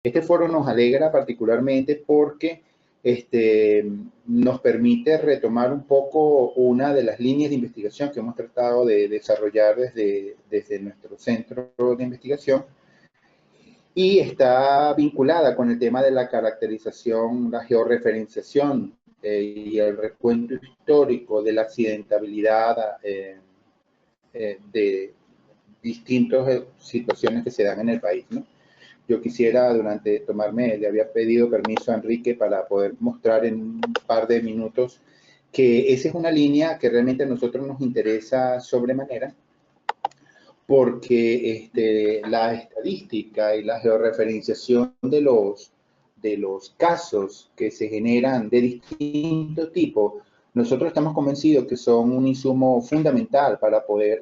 Este foro nos alegra particularmente porque nos permite retomar un poco una de las líneas de investigación que hemos tratado de desarrollar desde nuestro centro de investigación, y está vinculada con el tema de la caracterización, la georreferenciación y el recuento histórico de la accidentabilidad de distintas situaciones que se dan en el país, ¿no? Yo quisiera le había pedido permiso a Enrique para poder mostrar en un par de minutos que esa es una línea que realmente a nosotros nos interesa sobremanera, porque la estadística y la georreferenciación de los casos que se generan de distinto tipo, nosotros estamos convencidos que son un insumo fundamental para poder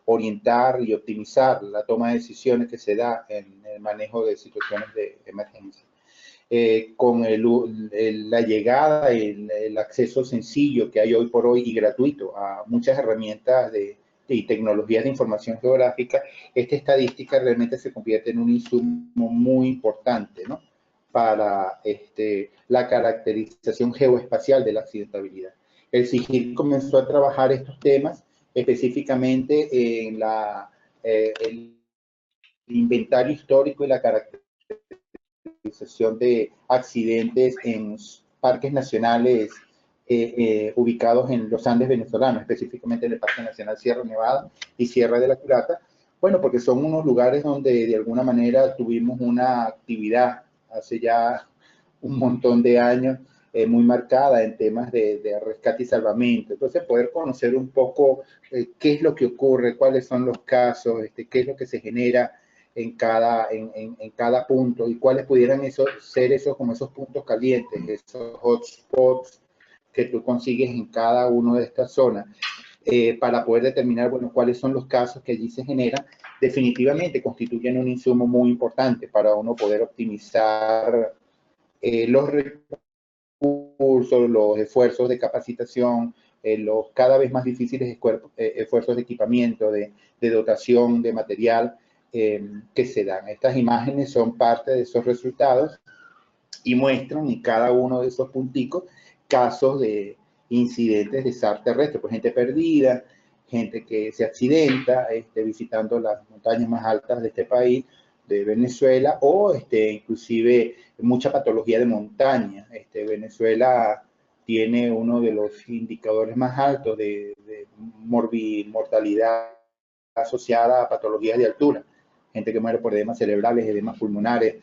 orientar y optimizar la toma de decisiones que se da en el manejo de situaciones de emergencia. Con la llegada y el acceso sencillo que hay hoy por hoy y gratuito a muchas herramientas y tecnologías de información geográfica, esta estadística realmente se convierte en un insumo muy importante, ¿no?, para la caracterización geoespacial de la accidentabilidad. El SIGIL comenzó a trabajar estos temas específicamente en el inventario histórico y la caracterización de accidentes en parques nacionales ubicados en los Andes venezolanos, específicamente en el Parque Nacional Sierra Nevada y Sierra de la Curata. Bueno, porque son unos lugares donde de alguna manera tuvimos una actividad hace ya un montón de años muy marcada en temas de rescate y salvamento. Entonces, poder conocer un poco qué es lo que ocurre, cuáles son los casos, qué es lo que se genera en cada punto y cuáles pudieran ser esos puntos calientes, esos hotspots que tú consigues en cada una de estas zonas, para poder determinar, bueno, cuáles son los casos que allí se generan. Definitivamente constituyen un insumo muy importante para uno poder optimizar los recursos, los esfuerzos de capacitación, los cada vez más difíciles esfuerzos de equipamiento, de dotación de material que se dan. Estas imágenes son parte de esos resultados y muestran en cada uno de esos punticos casos de incidentes de SAR terrestre, pues gente perdida, gente que se accidenta visitando las montañas más altas de este país, de Venezuela, o inclusive mucha patología de montaña. Venezuela tiene uno de los indicadores más altos de mortalidad asociada a patologías de altura, gente que muere por edemas cerebrales, edemas pulmonares,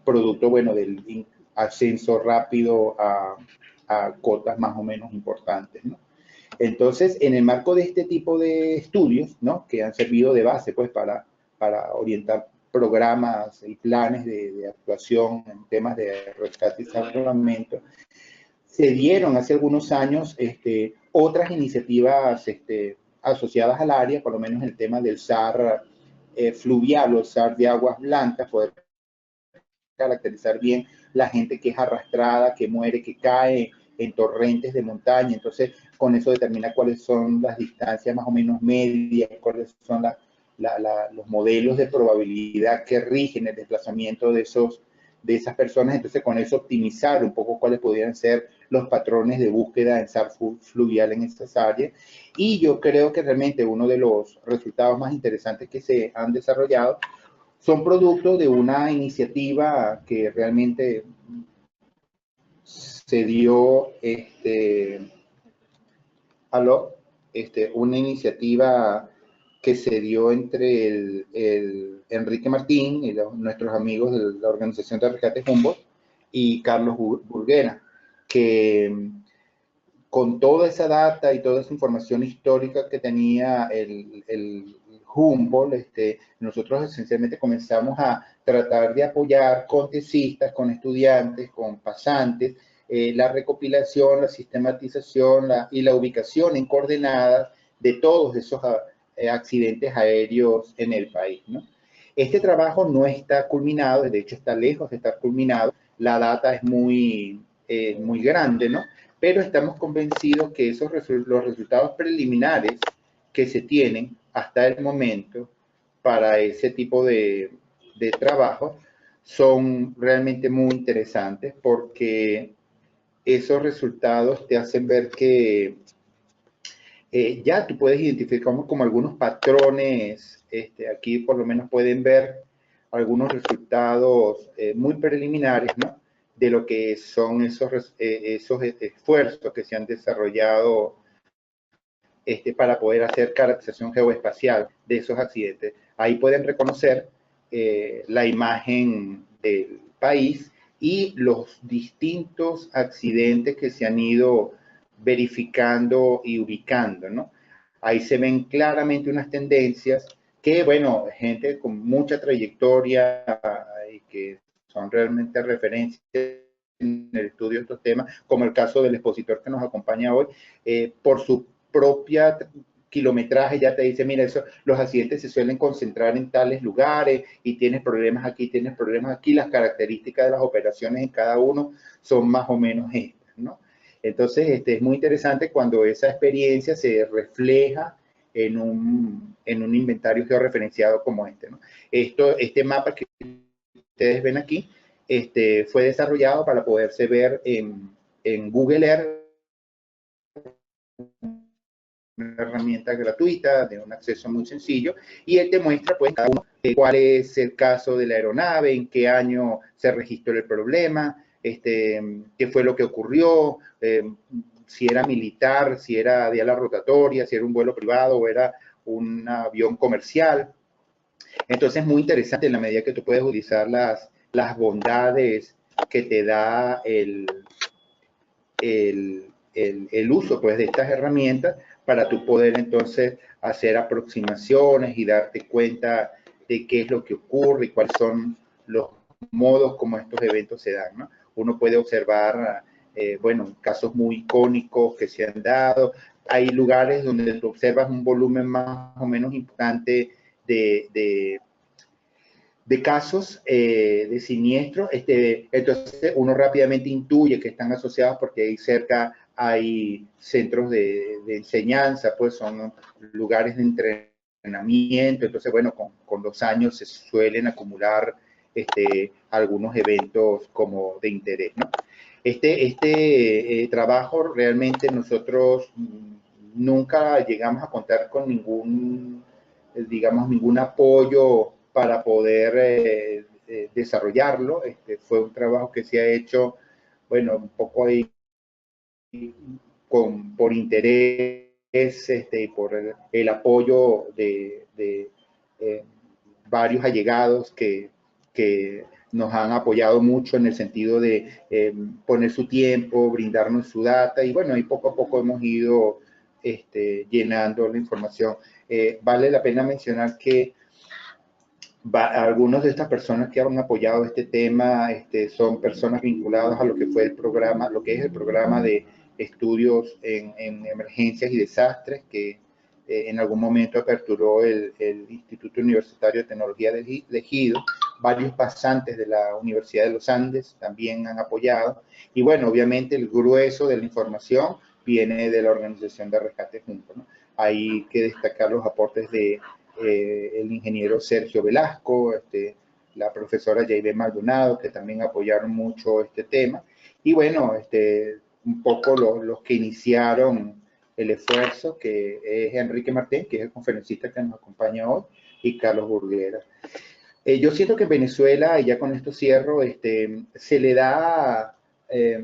producto, bueno, del ascenso rápido a cotas más o menos importantes, ¿no? Entonces, en el marco de este tipo de estudios, ¿no?, que han servido de base, pues, para orientar programas y planes de actuación en temas de rescate y salvamento, se dieron hace algunos años otras iniciativas asociadas al área, por lo menos el tema del SAR fluvial o el SAR de aguas blancas, poder caracterizar bien la gente que es arrastrada, que muere, que cae en torrentes de montaña. Entonces, con eso determina cuáles son las distancias más o menos medias, cuáles son los modelos de probabilidad que rigen el desplazamiento de esas personas. Entonces, con eso optimizar un poco cuáles podrían ser los patrones de búsqueda en SAR fluvial en estas áreas. Y yo creo que realmente uno de los resultados más interesantes que se han desarrollado son producto de una iniciativa que realmente se dio, una iniciativa que se dio entre Enrique Martín y nuestros amigos de la Organización de Rescate Humboldt y Carlos Burguera, que con toda esa data y toda esa información histórica que tenía el Humboldt, nosotros esencialmente comenzamos a tratar de apoyar con tesistas, con estudiantes, con pasantes, la recopilación, la sistematización y la ubicación en coordenadas de todos esos accidentes aéreos en el país, ¿no? Este trabajo no está culminado, de hecho está lejos de estar culminado, la data es muy grande, ¿no? Pero estamos convencidos que los resultados preliminares que se tienen hasta el momento para ese tipo de trabajo son realmente muy interesantes porque esos resultados te hacen ver que ya tú puedes identificar como algunos patrones. Aquí por lo menos pueden ver algunos resultados muy preliminares, ¿no? De lo que son esos esfuerzos que se han desarrollado para poder hacer caracterización geoespacial de esos accidentes. Ahí pueden reconocer la imagen del país y los distintos accidentes que se han ido verificando y ubicando, ¿no? Ahí se ven claramente unas tendencias que, bueno, gente con mucha trayectoria y que son realmente referencias en el estudio de estos temas, como el caso del expositor que nos acompaña hoy, por su propia kilometraje ya te dice, mira, eso, los accidentes se suelen concentrar en tales lugares y tienes problemas aquí, las características de las operaciones en cada uno son más o menos estas, ¿no? Entonces, es muy interesante cuando esa experiencia se refleja en un inventario georreferenciado como este, ¿no? Este mapa que ustedes ven aquí fue desarrollado para poderse ver en Google Earth, una herramienta gratuita de un acceso muy sencillo, y él te muestra pues cada uno, cuál es el caso de la aeronave, en qué año se registró el problema, qué fue lo que ocurrió, si era militar, si era de ala rotatoria, si era un vuelo privado o era un avión comercial. Entonces es muy interesante en la medida que tú puedes utilizar las bondades que te da el uso pues, de estas herramientas para tú poder entonces hacer aproximaciones y darte cuenta de qué es lo que ocurre y cuáles son los modos como estos eventos se dan, ¿no? Uno puede observar, bueno, casos muy icónicos que se han dado. Hay lugares donde tú observas un volumen más o menos importante de casos de siniestros, entonces uno rápidamente intuye que están asociados porque ahí cerca hay centros de enseñanza, pues son lugares de entrenamiento, entonces bueno, con los años se suelen acumular algunos eventos como de interés, ¿no? Trabajo realmente nosotros nunca llegamos a contar con digamos, ningún apoyo para poder desarrollarlo. Fue un trabajo que se ha hecho, bueno, un poco ahí por interés y por el apoyo de varios allegados que nos han apoyado mucho en el sentido de poner su tiempo, brindarnos su data y bueno, y poco a poco hemos ido llenando la información. Vale la pena mencionar que algunas de estas personas que han apoyado este tema son personas vinculadas a lo que fue el programa, lo que es el programa de estudios en emergencias y desastres que en algún momento aperturó el Instituto Universitario de Tecnología de Ejido. Varios pasantes de la Universidad de los Andes también han apoyado. Y bueno, obviamente el grueso de la información viene de la Organización de Rescate Juntos, ¿no? Hay que destacar los aportes de el ingeniero Sergio Velasco, la profesora Jaybe Maldonado, que también apoyaron mucho este tema. Y bueno, un poco los que iniciaron el esfuerzo, que es Enrique Martín, que es el conferencista que nos acompaña hoy, y Carlos Burguera. Yo siento que en Venezuela, y ya con esto cierro, se le da,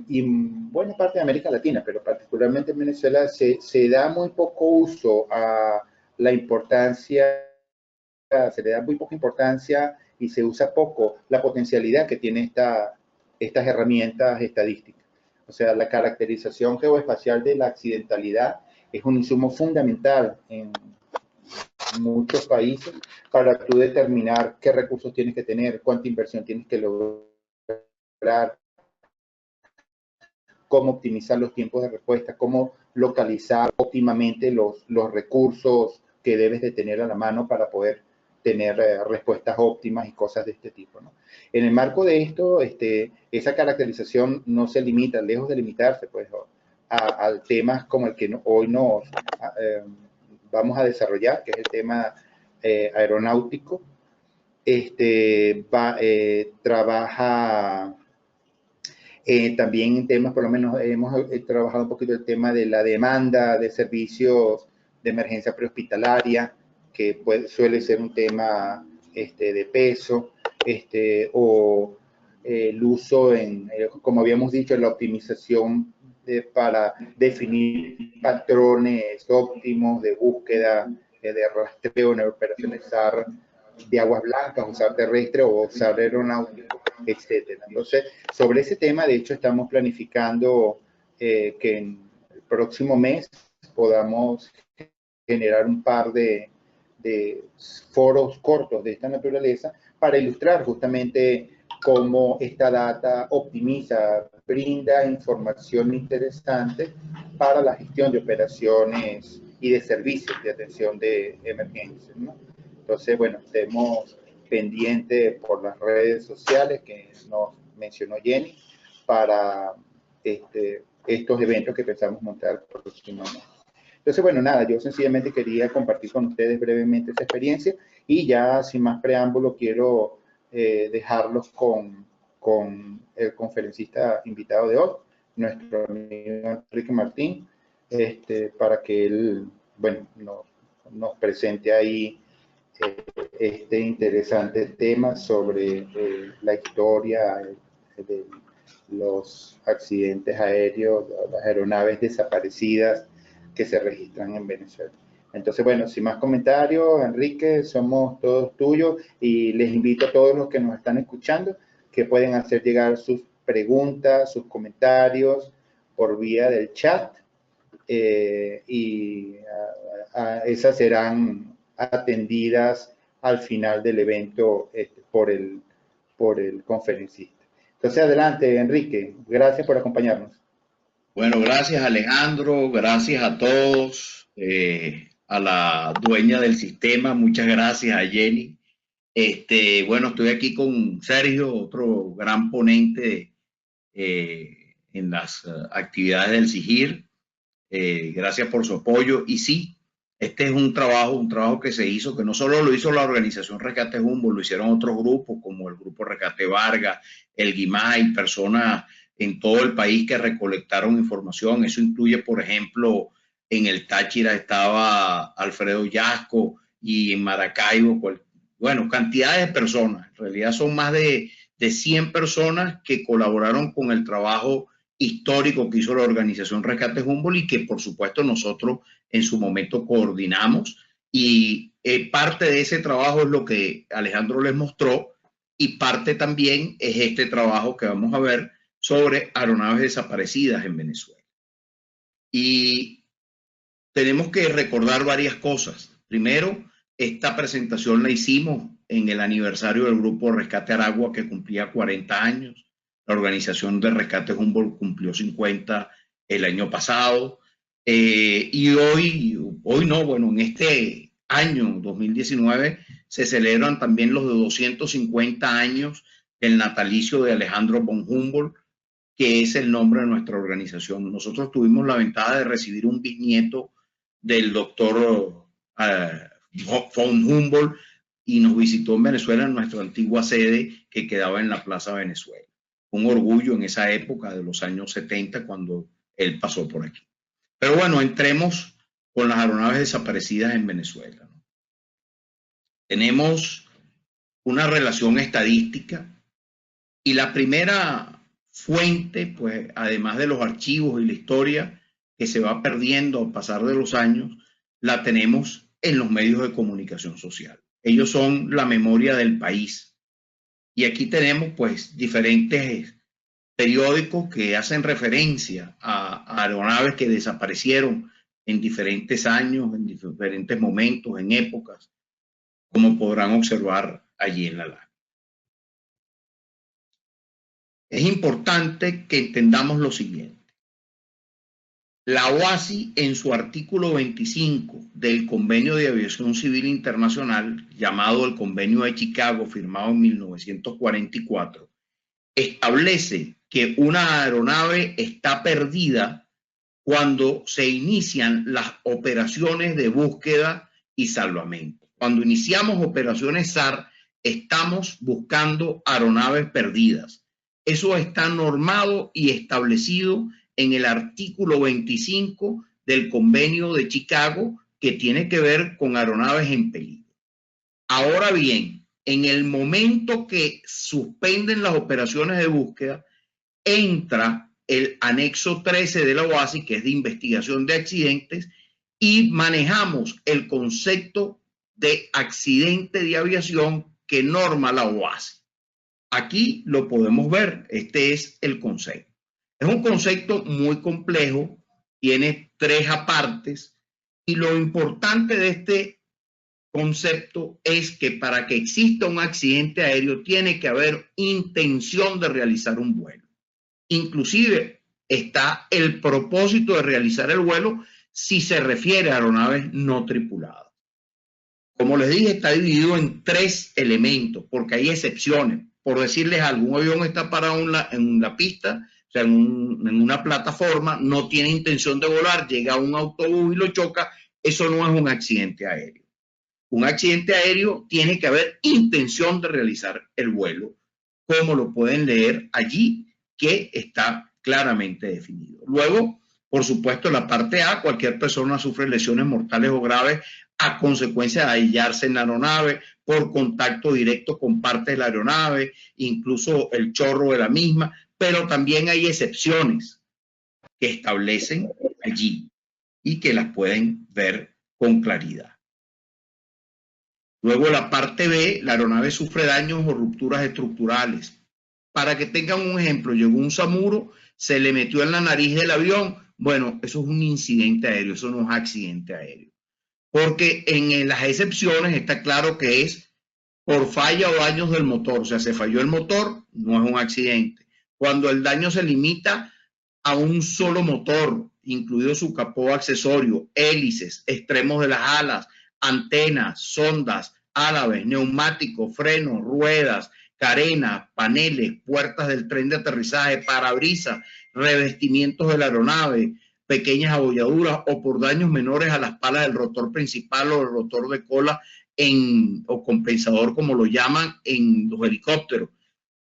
y en buena parte de América Latina, pero particularmente en Venezuela, se da muy poco uso a la importancia, se le da muy poca importancia y se usa poco la potencialidad que tiene estas herramientas estadísticas. O sea, la caracterización geoespacial de la accidentalidad es un insumo fundamental en muchos países para tú determinar qué recursos tienes que tener, cuánta inversión tienes que lograr, cómo optimizar los tiempos de respuesta, cómo localizar óptimamente los recursos que debes de tener a la mano para poder tener respuestas óptimas y cosas de este tipo, ¿no? En el marco de esto, esa caracterización no se limita, lejos de limitarse, pues, a temas como el que hoy nos vamos a desarrollar, que es el tema aeronáutico. trabaja también en temas, por lo menos hemos trabajado un poquito el tema de la demanda de servicios de emergencia prehospitalaria, que suele ser un tema de peso, o el uso como habíamos dicho, la optimización para definir patrones óptimos de búsqueda, de rastreo en operaciones SAR de aguas blancas, o SAR terrestre o SAR aeronáutico, etcétera. Entonces, sobre ese tema, de hecho, estamos planificando que en el próximo mes podamos generar un par de foros cortos de esta naturaleza para ilustrar justamente cómo esta data optimiza, brinda información interesante para la gestión de operaciones y de servicios de atención de emergencias, ¿no? Entonces, bueno, estemos pendientes por las redes sociales que nos mencionó Jenny para estos eventos que pensamos montar próximamente. Entonces, bueno, nada, yo sencillamente quería compartir con ustedes brevemente esa experiencia y ya sin más preámbulo quiero dejarlos con el conferencista invitado de hoy, nuestro amigo Enrique Martín, para que él, bueno, nos presente ahí este interesante tema sobre la historia de los accidentes aéreos, las aeronaves desaparecidas que se registran en Venezuela. Entonces, bueno, sin más comentarios, Enrique, somos todos tuyos y les invito a todos los que nos están escuchando que pueden hacer llegar sus preguntas, sus comentarios por vía del chat y esas serán atendidas al final del evento por el conferencista. Entonces, adelante, Enrique. Gracias por acompañarnos. Bueno, gracias Alejandro, gracias a todos, a la dueña del sistema, muchas gracias a Jenny. Bueno, estoy aquí con Sergio, otro gran ponente en las actividades del SIGIR. Gracias por su apoyo. Y sí, este es un trabajo que se hizo, que no solo lo hizo la organización Rescate Humboldt, lo hicieron otros grupos como el Grupo Rescate Vargas, el GIMAI, personas en todo el país que recolectaron información. Eso incluye, por ejemplo, en el Táchira estaba Alfredo Yasco y en Maracaibo, bueno, cantidades de personas. En realidad son más de 100 personas que colaboraron con el trabajo histórico que hizo la organización Rescate Humboldt y que por supuesto nosotros en su momento coordinamos, y parte de ese trabajo es lo que Alejandro les mostró, y parte también es este trabajo que vamos a ver sobre aeronaves desaparecidas en Venezuela. Y tenemos que recordar varias cosas. Primero, esta presentación la hicimos en el aniversario del Grupo Rescate Aragua, que cumplía 40 años. La organización de Rescate Humboldt cumplió 50 el año pasado. Y hoy no, bueno, en este año 2019 se celebran también los de 250 años del natalicio de Alejandro von Humboldt, que es el nombre de nuestra organización. Nosotros tuvimos la ventaja de recibir un bisnieto del doctor von Humboldt y nos visitó en Venezuela en nuestra antigua sede que quedaba en la Plaza Venezuela. Un orgullo en esa época de los años 70 cuando él pasó por aquí. Pero bueno, entremos con las aeronaves desaparecidas en Venezuela. Tenemos una relación estadística y la primera fuente, pues además de los archivos y la historia que se va perdiendo al pasar de los años, la tenemos en los medios de comunicación social. Ellos son la memoria del país. Y aquí tenemos pues diferentes periódicos que hacen referencia a aeronaves que desaparecieron en diferentes años, en diferentes momentos, en épocas, como podrán observar allí en la lámina. Es importante que entendamos lo siguiente. La OASI, en su artículo 25 del Convenio de Aviación Civil Internacional, llamado el Convenio de Chicago, firmado en 1944, establece que una aeronave está perdida cuando se inician las operaciones de búsqueda y salvamento. Cuando iniciamos operaciones SAR, estamos buscando aeronaves perdidas. Eso está normado y establecido en el artículo 25 del Convenio de Chicago, que tiene que ver con aeronaves en peligro. Ahora bien, en el momento que suspenden las operaciones de búsqueda, entra el anexo 13 de la OASI, que es de investigación de accidentes, y manejamos el concepto de accidente de aviación que norma la OASI. Aquí lo podemos ver, este es el concepto. Es un concepto muy complejo, tiene 3 apartes, y lo importante de este concepto es que para que exista un accidente aéreo tiene que haber intención de realizar un vuelo. Inclusive está el propósito de realizar el vuelo si se refiere a aeronaves no tripuladas. Como les dije, está dividido en 3 elementos, porque hay excepciones. Por decirles algo, un avión está parado en la pista, o sea, en una plataforma, no tiene intención de volar, llega un autobús y lo choca, eso no es un accidente aéreo. Un accidente aéreo tiene que haber intención de realizar el vuelo, como lo pueden leer allí, que está claramente definido. Luego, por supuesto, la parte A, cualquier persona sufre lesiones mortales o graves a consecuencia de hallarse en la aeronave, por contacto directo con parte de la aeronave, incluso el chorro de la misma, pero también hay excepciones que establecen allí y que las pueden ver con claridad. Luego la parte B, la aeronave sufre daños o rupturas estructurales. Para que tengan un ejemplo, llegó un samuro, se le metió en la nariz del avión. Bueno, eso es un incidente aéreo, eso no es accidente aéreo. Porque en las excepciones está claro que es por falla o daños del motor. O sea, se falló el motor, no es un accidente. Cuando el daño se limita a un solo motor, incluido su capó accesorio, hélices, extremos de las alas, antenas, sondas, álabes, neumáticos, frenos, ruedas, carenas, paneles, puertas del tren de aterrizaje, parabrisas, revestimientos de la aeronave, pequeñas abolladuras o por daños menores a las palas del rotor principal o el rotor de cola o compensador, como lo llaman en los helicópteros.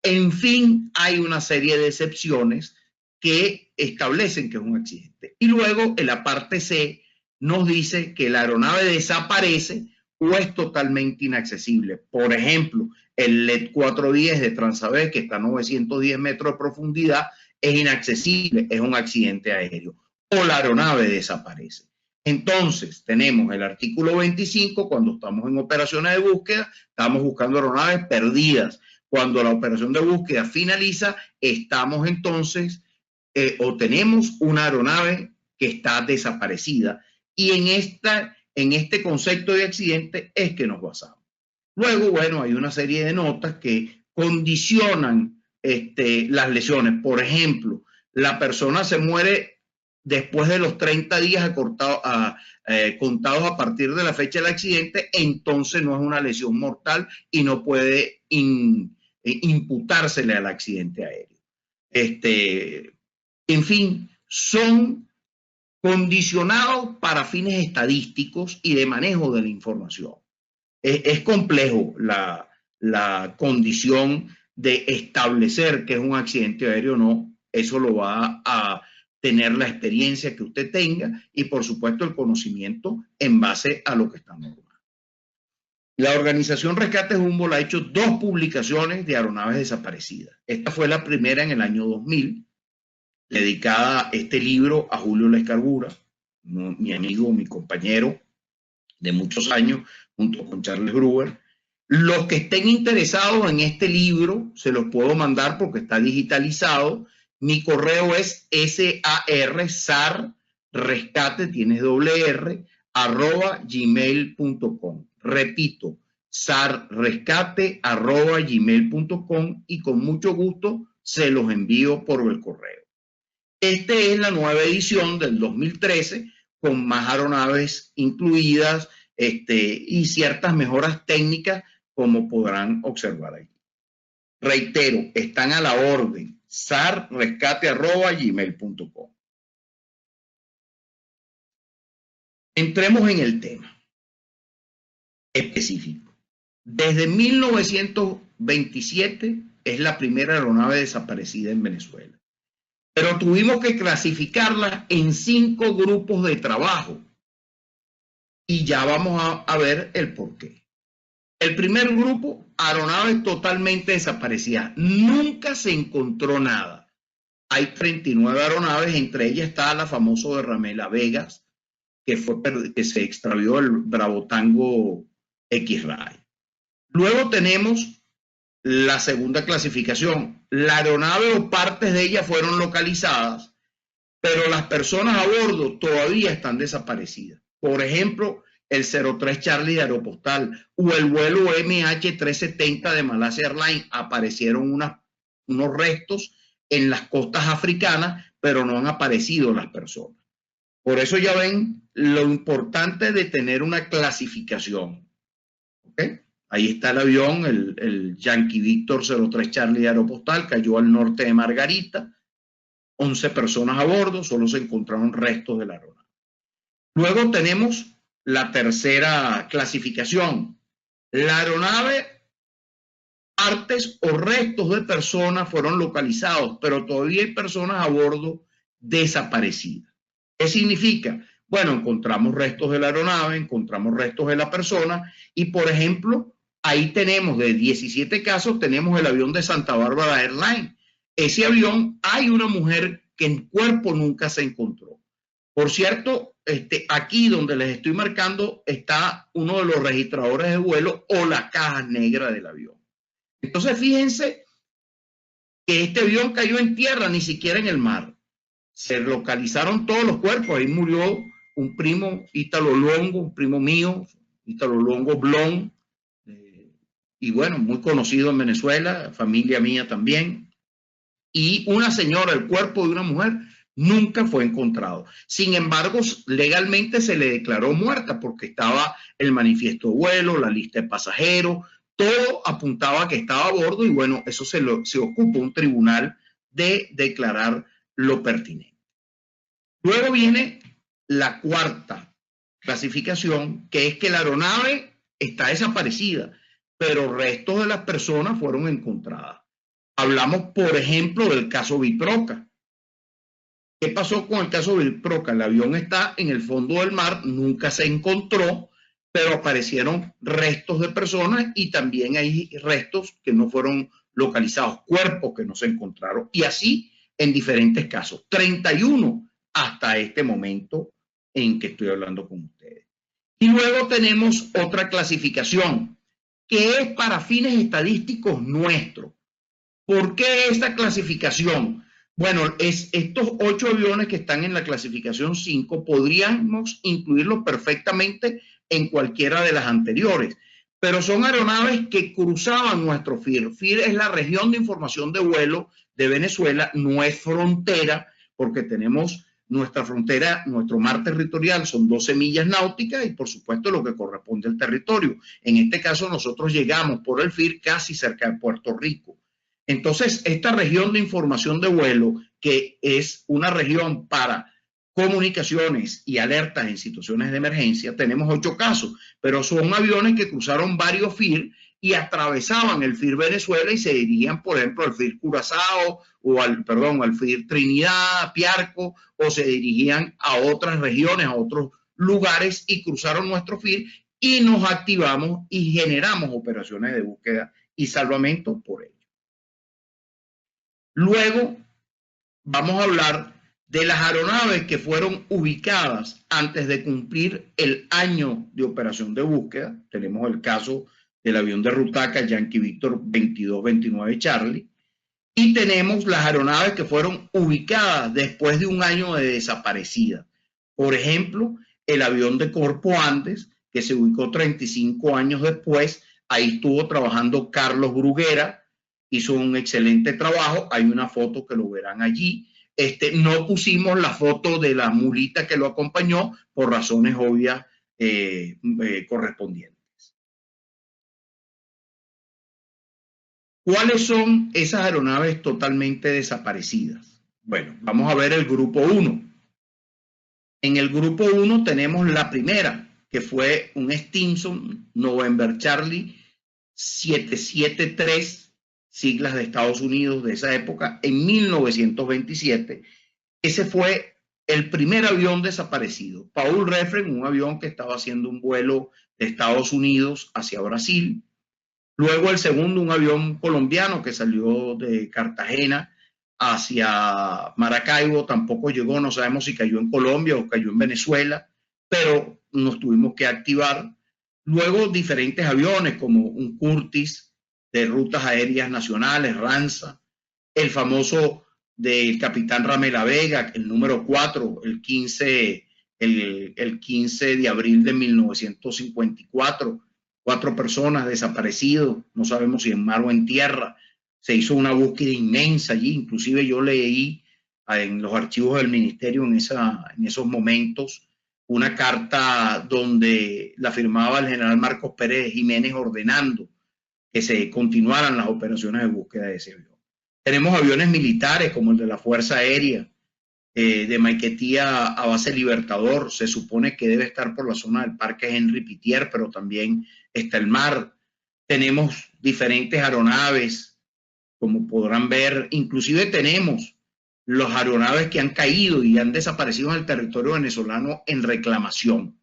En fin, hay una serie de excepciones que establecen que es un accidente. Y luego en la parte C nos dice que la aeronave desaparece o es totalmente inaccesible. Por ejemplo, el LED 410 de Transavia, que está a 910 metros de profundidad, es inaccesible, es un accidente aéreo. O la aeronave desaparece. Entonces, tenemos el artículo 25, cuando estamos en operaciones de búsqueda, estamos buscando aeronaves perdidas. Cuando la operación de búsqueda finaliza, estamos entonces o tenemos una aeronave que está desaparecida, y en este concepto de accidente es que nos basamos. Luego, bueno, hay una serie de notas que condicionan las lesiones. Por ejemplo, la persona se muere después de los 30 días contados a partir de la fecha del accidente, entonces no es una lesión mortal y no puede imputársele al accidente aéreo. En fin, son condicionados para fines estadísticos y de manejo de la información. Es complejo la condición de establecer que es un accidente aéreo o no. Eso lo va a tener la experiencia que usted tenga y, por supuesto, el conocimiento en base a lo que está normado. La organización Rescate Humboldt ha hecho 2 publicaciones de aeronaves desaparecidas. Esta fue la primera en el año 2000, dedicada este libro a Julio Lescarbura, mi amigo, mi compañero de muchos años, junto con Charles Gruber. Los que estén interesados en este libro, se los puedo mandar porque está digitalizado. Mi correo es sarrescate, tienes doble R, @gmail.com. Repito, sarrescate@gmail.com, y con mucho gusto se los envío por el correo. Esta es la nueva edición del 2013, con más aeronaves incluidas y ciertas mejoras técnicas, como podrán observar aquí. Reitero, están a la orden, sarrescate@gmail.com. Entremos en el tema específico. Desde 1927 es la primera aeronave desaparecida en Venezuela. Pero tuvimos que clasificarla en 5 grupos de trabajo. Y ya vamos a ver el porqué. El primer grupo, aeronaves totalmente desaparecidas. Nunca se encontró nada. Hay 39 aeronaves, entre ellas está la famosa derrame La Vegas, que se extravió el Bravotango X-Ray. Luego tenemos la segunda clasificación. La aeronave o partes de ella fueron localizadas, pero las personas a bordo todavía están desaparecidas. Por ejemplo, el 03 Charlie de Aeropostal o el vuelo MH370 de Malaysia Airlines, aparecieron unos restos en las costas africanas, pero no han aparecido las personas. Por eso ya ven lo importante de tener una clasificación. ¿Okay? Ahí está el avión, el Yankee Victor 03 Charlie de Aeropostal, cayó al norte de Margarita, 11 personas a bordo, solo se encontraron restos de la aeronave. Luego tenemos la tercera clasificación. La aeronave, partes o restos de personas fueron localizados, pero todavía hay personas a bordo desaparecidas. ¿Qué significa? Bueno, encontramos restos de la aeronave, encontramos restos de la persona y, por ejemplo, ahí tenemos de 17 casos, tenemos el avión de Santa Bárbara Airlines. Ese avión, hay una mujer que en cuerpo nunca se encontró. Por cierto, aquí donde les estoy marcando está uno de los registradores de vuelo o la caja negra del avión. Entonces, fíjense que este avión cayó en tierra, ni siquiera en el mar. Se localizaron todos los cuerpos. Ahí murió un primo, Ítalo Longo, un primo mío, Ítalo Longo Blon, y bueno, muy conocido en Venezuela, familia mía también. Y una señora, el cuerpo de una mujer, nunca fue encontrado. Sin embargo, legalmente se le declaró muerta porque estaba el manifiesto de vuelo, la lista de pasajeros, todo apuntaba que estaba a bordo y bueno, eso se ocupa un tribunal de declarar lo pertinente. Luego viene la cuarta clasificación, que es que la aeronave está desaparecida, pero restos de las personas fueron encontradas. Hablamos, por ejemplo, del caso Biproca. ¿Qué pasó con el caso Biproca? El avión está en el fondo del mar, nunca se encontró, pero aparecieron restos de personas y también hay restos que no fueron localizados, cuerpos que no se encontraron, y así en diferentes casos. 31 hasta este momento en que estoy hablando con ustedes. Y luego tenemos otra clasificación, que es para fines estadísticos nuestros. ¿Por qué esta clasificación? Bueno, estos 8 aviones que están en la clasificación 5 podríamos incluirlos perfectamente en cualquiera de las anteriores, pero son aeronaves que cruzaban nuestro FIR. FIR es la región de información de vuelo de Venezuela, no es frontera, porque tenemos nuestra frontera, nuestro mar territorial son 12 millas náuticas y por supuesto lo que corresponde al territorio. En este caso nosotros llegamos por el FIR casi cerca de Puerto Rico. Entonces, esta región de información de vuelo, que es una región para comunicaciones y alertas en situaciones de emergencia, tenemos 8 casos, pero son aviones que cruzaron varios FIR y atravesaban el FIR Venezuela y se dirigían, por ejemplo, al FIR Curazao o al FIR Trinidad, Piarco, o se dirigían a otras regiones, a otros lugares y cruzaron nuestro FIR y nos activamos y generamos operaciones de búsqueda y salvamento por ello. Luego vamos a hablar de las aeronaves que fueron ubicadas antes de cumplir el año de operación de búsqueda. Tenemos el caso del avión de Rutaca, Yankee Victor 2229 Charlie. Y tenemos las aeronaves que fueron ubicadas después de un año de desaparecida. Por ejemplo, el avión de Corpo Andes, que se ubicó 35 años después. Ahí estuvo trabajando Carlos Bruguera, hizo un excelente trabajo. Hay una foto que lo verán allí. No pusimos la foto de la mulita que lo acompañó por razones obvias correspondientes. ¿Cuáles son esas aeronaves totalmente desaparecidas? Bueno, vamos a ver el grupo 1. En el grupo 1 tenemos la primera, que fue un Stinson November Charlie 773, siglas de Estados Unidos de esa época, en 1927. Ese fue el primer avión desaparecido. Paul Refren, un avión que estaba haciendo un vuelo de Estados Unidos hacia Brasil. Luego el segundo, un avión colombiano que salió de Cartagena hacia Maracaibo, tampoco llegó, no sabemos si cayó en Colombia o cayó en Venezuela, pero nos tuvimos que activar. Luego diferentes aviones como un Curtiss de rutas aéreas nacionales, RANSA, el famoso del capitán Ramela Vega, el número 4, el 15 de abril de 1954, 4 personas desaparecidos, no sabemos si en mar o en tierra. Se hizo una búsqueda inmensa allí, inclusive yo leí en los archivos del ministerio en esos momentos una carta donde la firmaba el general Marcos Pérez Jiménez ordenando que se continuaran las operaciones de búsqueda de ese avión. Tenemos aviones militares como el de la Fuerza Aérea, de Maiquetía a base Libertador. Se supone que debe estar por la zona del Parque Henry Pittier, pero también está el mar. Tenemos diferentes aeronaves, como podrán ver. Inclusive tenemos los aeronaves que han caído y han desaparecido en el territorio venezolano en reclamación.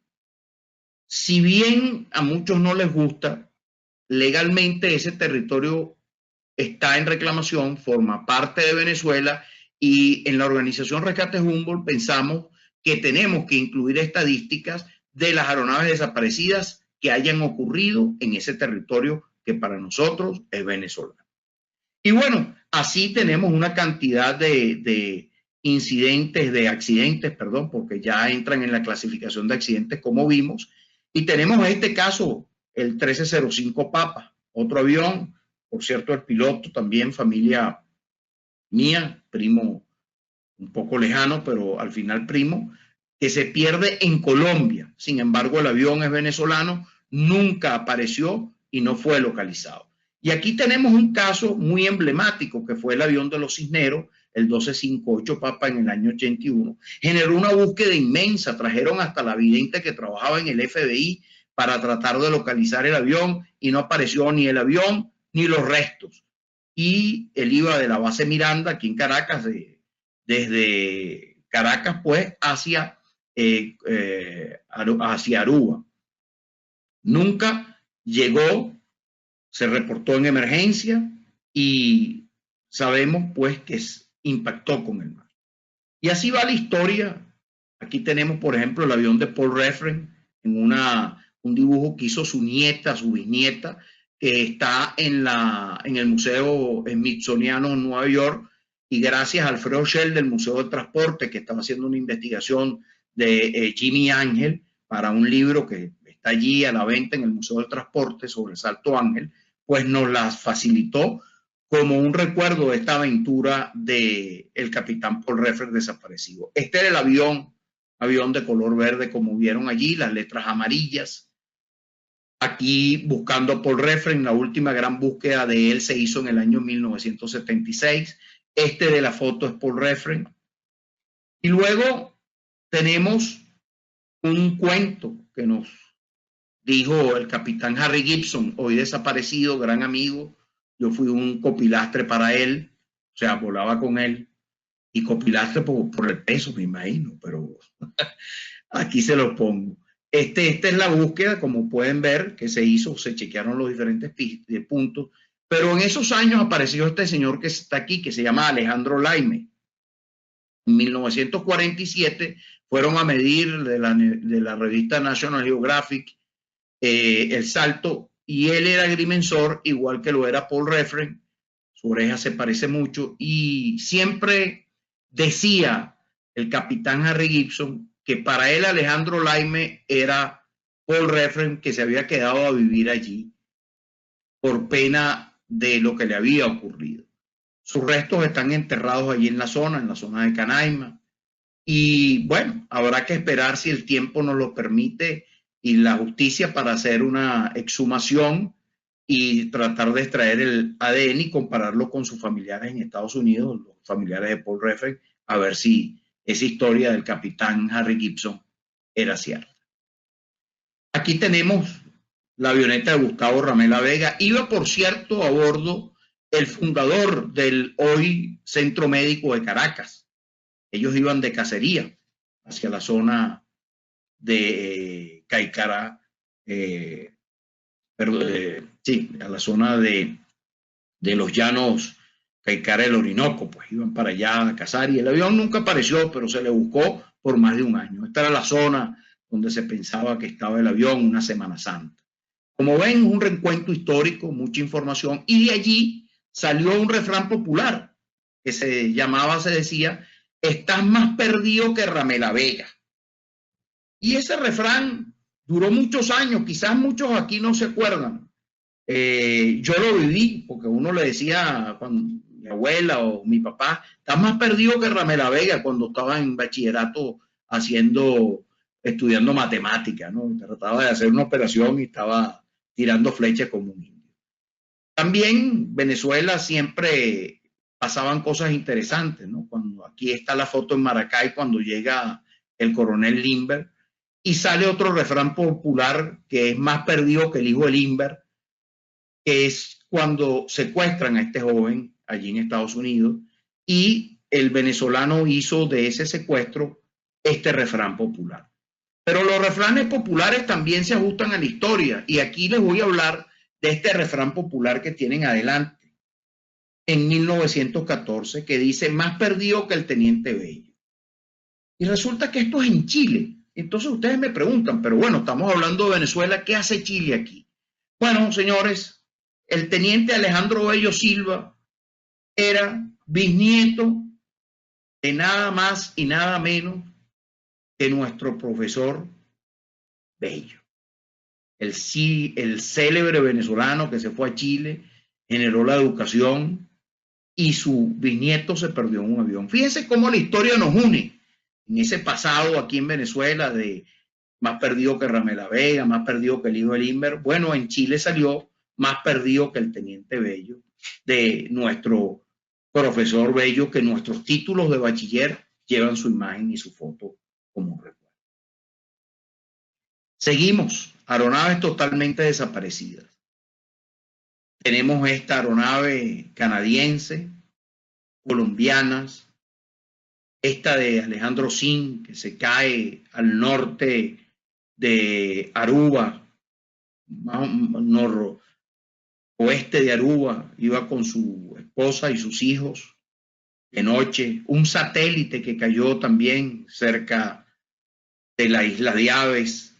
Si bien a muchos no les gusta, legalmente ese territorio está en reclamación, forma parte de Venezuela, y en la organización Rescate Humboldt pensamos que tenemos que incluir estadísticas de las aeronaves desaparecidas que hayan ocurrido en ese territorio que para nosotros es venezolano. Y bueno, así tenemos una cantidad de incidentes, de accidentes, perdón, porque ya entran en la clasificación de accidentes como vimos, y tenemos este caso, el 1305 Papa, otro avión. Por cierto, el piloto también familia mía, primo un poco lejano, pero al final primo, que se pierde en Colombia. Sin embargo, el avión es venezolano, nunca apareció y no fue localizado. Y aquí tenemos un caso muy emblemático, que fue el avión de los Cisneros, el 1258 Papa en el año 81. Generó una búsqueda inmensa, trajeron hasta la vidente que trabajaba en el FBI para tratar de localizar el avión y no apareció ni el avión ni los restos. Y él iba de la base Miranda, aquí en Caracas, desde Caracas, pues, hacia Aruba. Nunca llegó, se reportó en emergencia y sabemos, pues, que impactó con el mar. Y así va la historia. Aquí tenemos, por ejemplo, el avión de Paul Refren en un dibujo que hizo su nieta, su bisnieta, que está en el Museo Smithsoniano en Nueva York, y gracias a Alfredo Shell del Museo del Transporte, que estaba haciendo una investigación de Jimmy Ángel para un libro que está allí a la venta en el Museo del Transporte sobre el Salto Ángel, pues nos las facilitó como un recuerdo de esta aventura del capitán Paul Refren desaparecido. Este era el avión de color verde, como vieron allí, las letras amarillas. Aquí buscando a Paul Refren, la última gran búsqueda de él se hizo en el año 1976. Este de la foto es Paul Refren. Y luego tenemos un cuento que nos dijo el capitán Harry Gibson, hoy desaparecido, gran amigo. Yo fui un copilastre para él, o sea, volaba con él, y copilastre por el peso, me imagino, pero aquí se lo pongo. Esta es la búsqueda, como pueden ver, que se hizo, se chequearon los diferentes puntos, pero en esos años apareció este señor que está aquí, que se llama Alejandro Laime. En 1947 fueron a medir de la revista National Geographic el salto, y él era agrimensor, igual que lo era Paul Refren. Su oreja se parece mucho, y siempre decía el capitán Harry Gibson que para él Alejandro Laime era Paul Refren, que se había quedado a vivir allí por pena de lo que le había ocurrido. Sus restos están enterrados allí en la zona de Canaima, y bueno, habrá que esperar si el tiempo nos lo permite y la justicia para hacer una exhumación y tratar de extraer el ADN y compararlo con sus familiares en Estados Unidos, los familiares de Paul Refren, a ver si esa historia del capitán Harry Gibson era cierta. Aquí tenemos la avioneta de Gustavo Ramela Vega. Iba, por cierto, a bordo el fundador del hoy Centro Médico de Caracas. Ellos iban de cacería hacia la zona de Caicara, sí, a la zona de los llanos Caicara del Orinoco, pues iban para allá a cazar y el avión nunca apareció, pero se le buscó por más de un año. Esta era la zona donde se pensaba que estaba el avión una Semana Santa. Como ven, un recuento histórico, mucha información, y de allí salió un refrán popular que se decía, estás más perdido que Ramela Vega. Y ese refrán duró muchos años, quizás muchos aquí no se acuerdan. Yo lo viví, porque uno le decía cuando mi abuela o mi papá, estás más perdido que Ramela Vega cuando estaba en bachillerato estudiando matemáticas, ¿no? Trataba de hacer una operación y estaba tirando flechas como un indio. También Venezuela siempre pasaban cosas interesantes, ¿no? Cuando aquí está la foto en Maracay, cuando llega el coronel Limber, y sale otro refrán popular que es más perdido que el hijo de Limber, que es cuando secuestran a este joven allí en Estados Unidos y el venezolano hizo de ese secuestro este refrán popular. Pero los refranes populares también se ajustan a la historia y aquí les voy a hablar de este refrán popular que tienen adelante en 1914 que dice más perdido que el teniente Bello. Y resulta que esto es en Chile. Entonces ustedes me preguntan, pero bueno, estamos hablando de Venezuela, ¿qué hace Chile aquí? Bueno, señores, el teniente Alejandro Bello Silva era bisnieto de nada más y nada menos que nuestro profesor Bello. El célebre venezolano que se fue a Chile, generó la educación y su bisnieto se perdió en un avión. Fíjense cómo la historia nos une en ese pasado aquí en Venezuela de más perdido que Ramela Vega, más perdido que el hijo de Limber. Bueno, en Chile salió más perdido que el teniente Bello, de nuestro profesor Bello, que nuestros títulos de bachiller llevan su imagen y su foto como recuerdo. Seguimos, aeronaves totalmente desaparecidas. Tenemos esta aeronave canadiense, colombianas, esta de Alejandro Sin, que se cae al norte de Aruba, noroeste de Aruba, iba con su esposa y sus hijos de noche. Un satélite que cayó también cerca de la isla de Aves.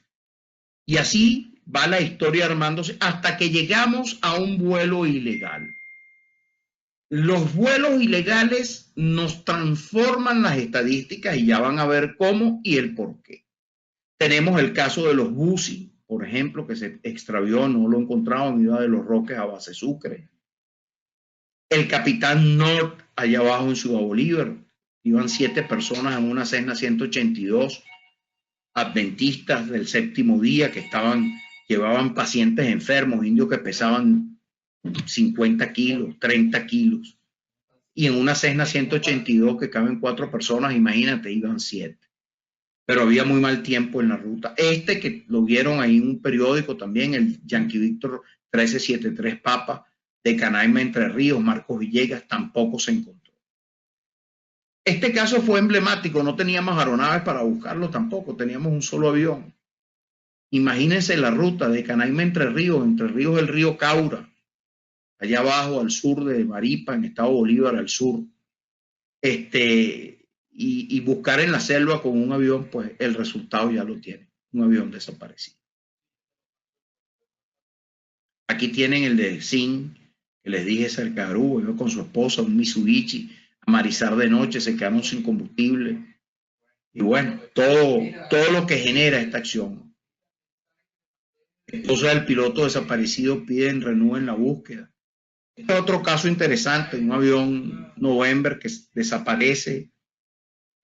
Y así va la historia armándose hasta que llegamos a un vuelo ilegal. Los vuelos ilegales nos transforman las estadísticas y ya van a ver cómo y el por qué. Tenemos el caso de los Busi, por ejemplo, que se extravió, no lo encontraron, iba de Los Roques a Base Sucre. El Capitán North, allá abajo en Ciudad Bolívar, iban 7 personas en una Cessna 182, adventistas del séptimo día que llevaban pacientes enfermos, indios que pesaban 50 kilos, 30 kilos. Y en una Cessna 182 que caben 4 personas, imagínate, iban 7. Pero había muy mal tiempo en la ruta. Que lo vieron ahí en un periódico también, el Yankee Víctor 1373 Papa, de Canaima, Entre Ríos, Marcos Villegas, tampoco se encontró. Este caso fue emblemático, no teníamos aeronaves para buscarlo tampoco, teníamos un solo avión. Imagínense la ruta de Canaima, Entre Ríos el río Caura, allá abajo al sur de Maripa, en Estado Bolívar, al sur. Y buscar en la selva con un avión, pues el resultado ya lo tiene, un avión desaparecido. Aquí tienen el de Sin, que les dije cerca de Aruba, iba con su esposa, un Mitsubishi, a marizar de noche, se quedaron sin combustible. Y bueno, todo lo que genera esta acción. Entonces el piloto desaparecido piden reanuden la búsqueda. Este es otro caso interesante, un avión November que desaparece.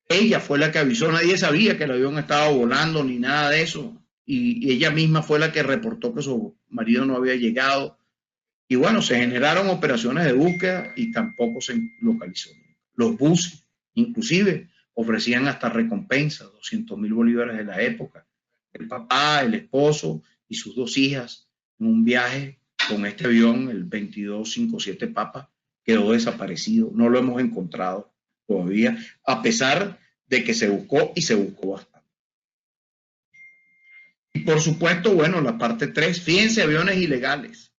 Ella fue la que avisó, nadie sabía que el avión estaba volando ni nada de eso. Y ella misma fue la que reportó que su marido no había llegado. Y bueno, se generaron operaciones de búsqueda y tampoco se localizó. Los buses, inclusive, ofrecían hasta recompensas, 200.000 bolívares de la época. El papá, el esposo y sus 2 hijas en un viaje con este avión, el 2257 Papa, quedó desaparecido. No lo hemos encontrado todavía, a pesar de que se buscó y se buscó bastante. Y por supuesto, bueno, la parte 3, fíjense, aviones ilegales,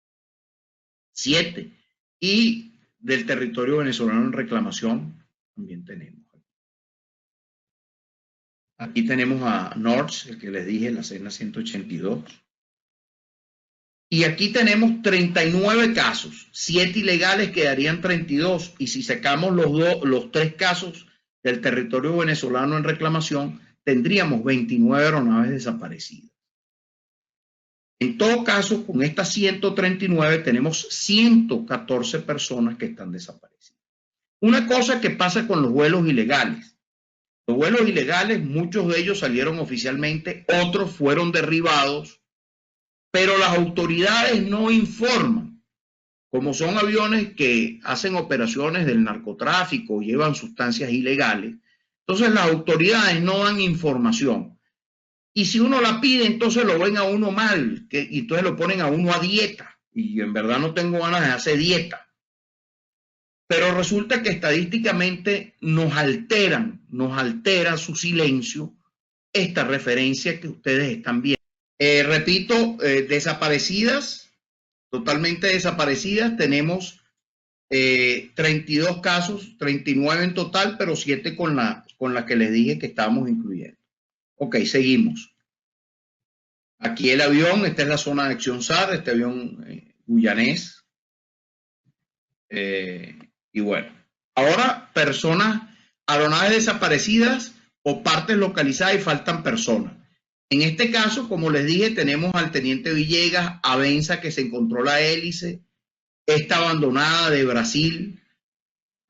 7. Y del territorio venezolano en reclamación también tenemos. Aquí tenemos a Norse, el que les dije, la Cessna 182. Y aquí tenemos 39 casos, 7 ilegales, quedarían 32. Y si sacamos los 3 casos del territorio venezolano en reclamación, tendríamos 29 aeronaves desaparecidas. En todo caso, con estas 139 tenemos 114 personas que están desaparecidas. Una cosa que pasa con los vuelos ilegales. Los vuelos ilegales, muchos de ellos salieron oficialmente, otros fueron derribados, pero las autoridades no informan. Como son aviones que hacen operaciones del narcotráfico, llevan sustancias ilegales, entonces las autoridades no dan información. Y si uno la pide, entonces lo ven a uno mal, y entonces lo ponen a uno a dieta. Y en verdad no tengo ganas de hacer dieta. Pero resulta que estadísticamente nos altera su silencio esta referencia que ustedes están viendo. Repito, desaparecidas, totalmente desaparecidas, tenemos 32 casos, 39 en total, pero 7 con la que les dije que estábamos incluyendo. Ok, seguimos. Aquí el avión, esta es la zona de acción SAR, este avión guyanés. Y bueno, ahora aeronaves desaparecidas o partes localizadas y faltan personas. En este caso, como les dije, tenemos al teniente Villegas, Avenza, que se encontró la hélice, esta abandonada de Brasil,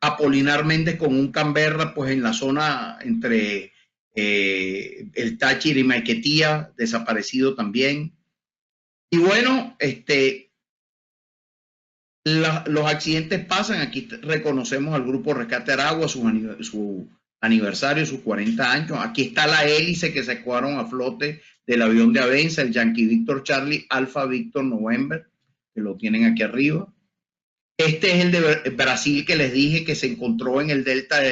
Apolinar Méndez con un Canberra, pues en la zona entre el Táchira y Maiquetía, desaparecido también. Y bueno, los accidentes pasan. Aquí reconocemos al Grupo Rescate Aragua, su aniversario, sus 40 años. Aquí está la hélice que sacaron a flote del avión de Avenza, el Yankee Victor Charlie Alpha Victor November, que lo tienen aquí arriba. Este es el de Brasil que les dije que se encontró en el delta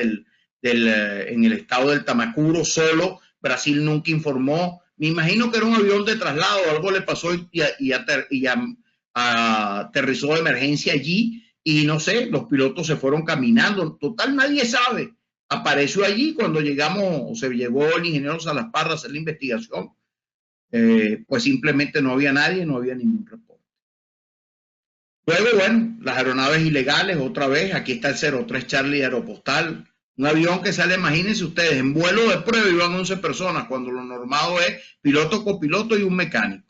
en el estado del Tamacuro, solo. Brasil nunca informó. Me imagino que era un avión de traslado, algo le pasó y aterrizó de emergencia allí y no sé, los pilotos se fueron caminando. Total, nadie sabe. Apareció allí cuando llegamos, se llegó el ingeniero Salasparra a hacer la investigación. Pues simplemente no había nadie, no había ningún reporte. Luego, bueno, las aeronaves ilegales, otra vez, aquí está el 03 Charlie Aeropostal, un avión que sale, imagínense ustedes, en vuelo de prueba iban 11 personas, cuando lo normado es piloto, copiloto y un mecánico.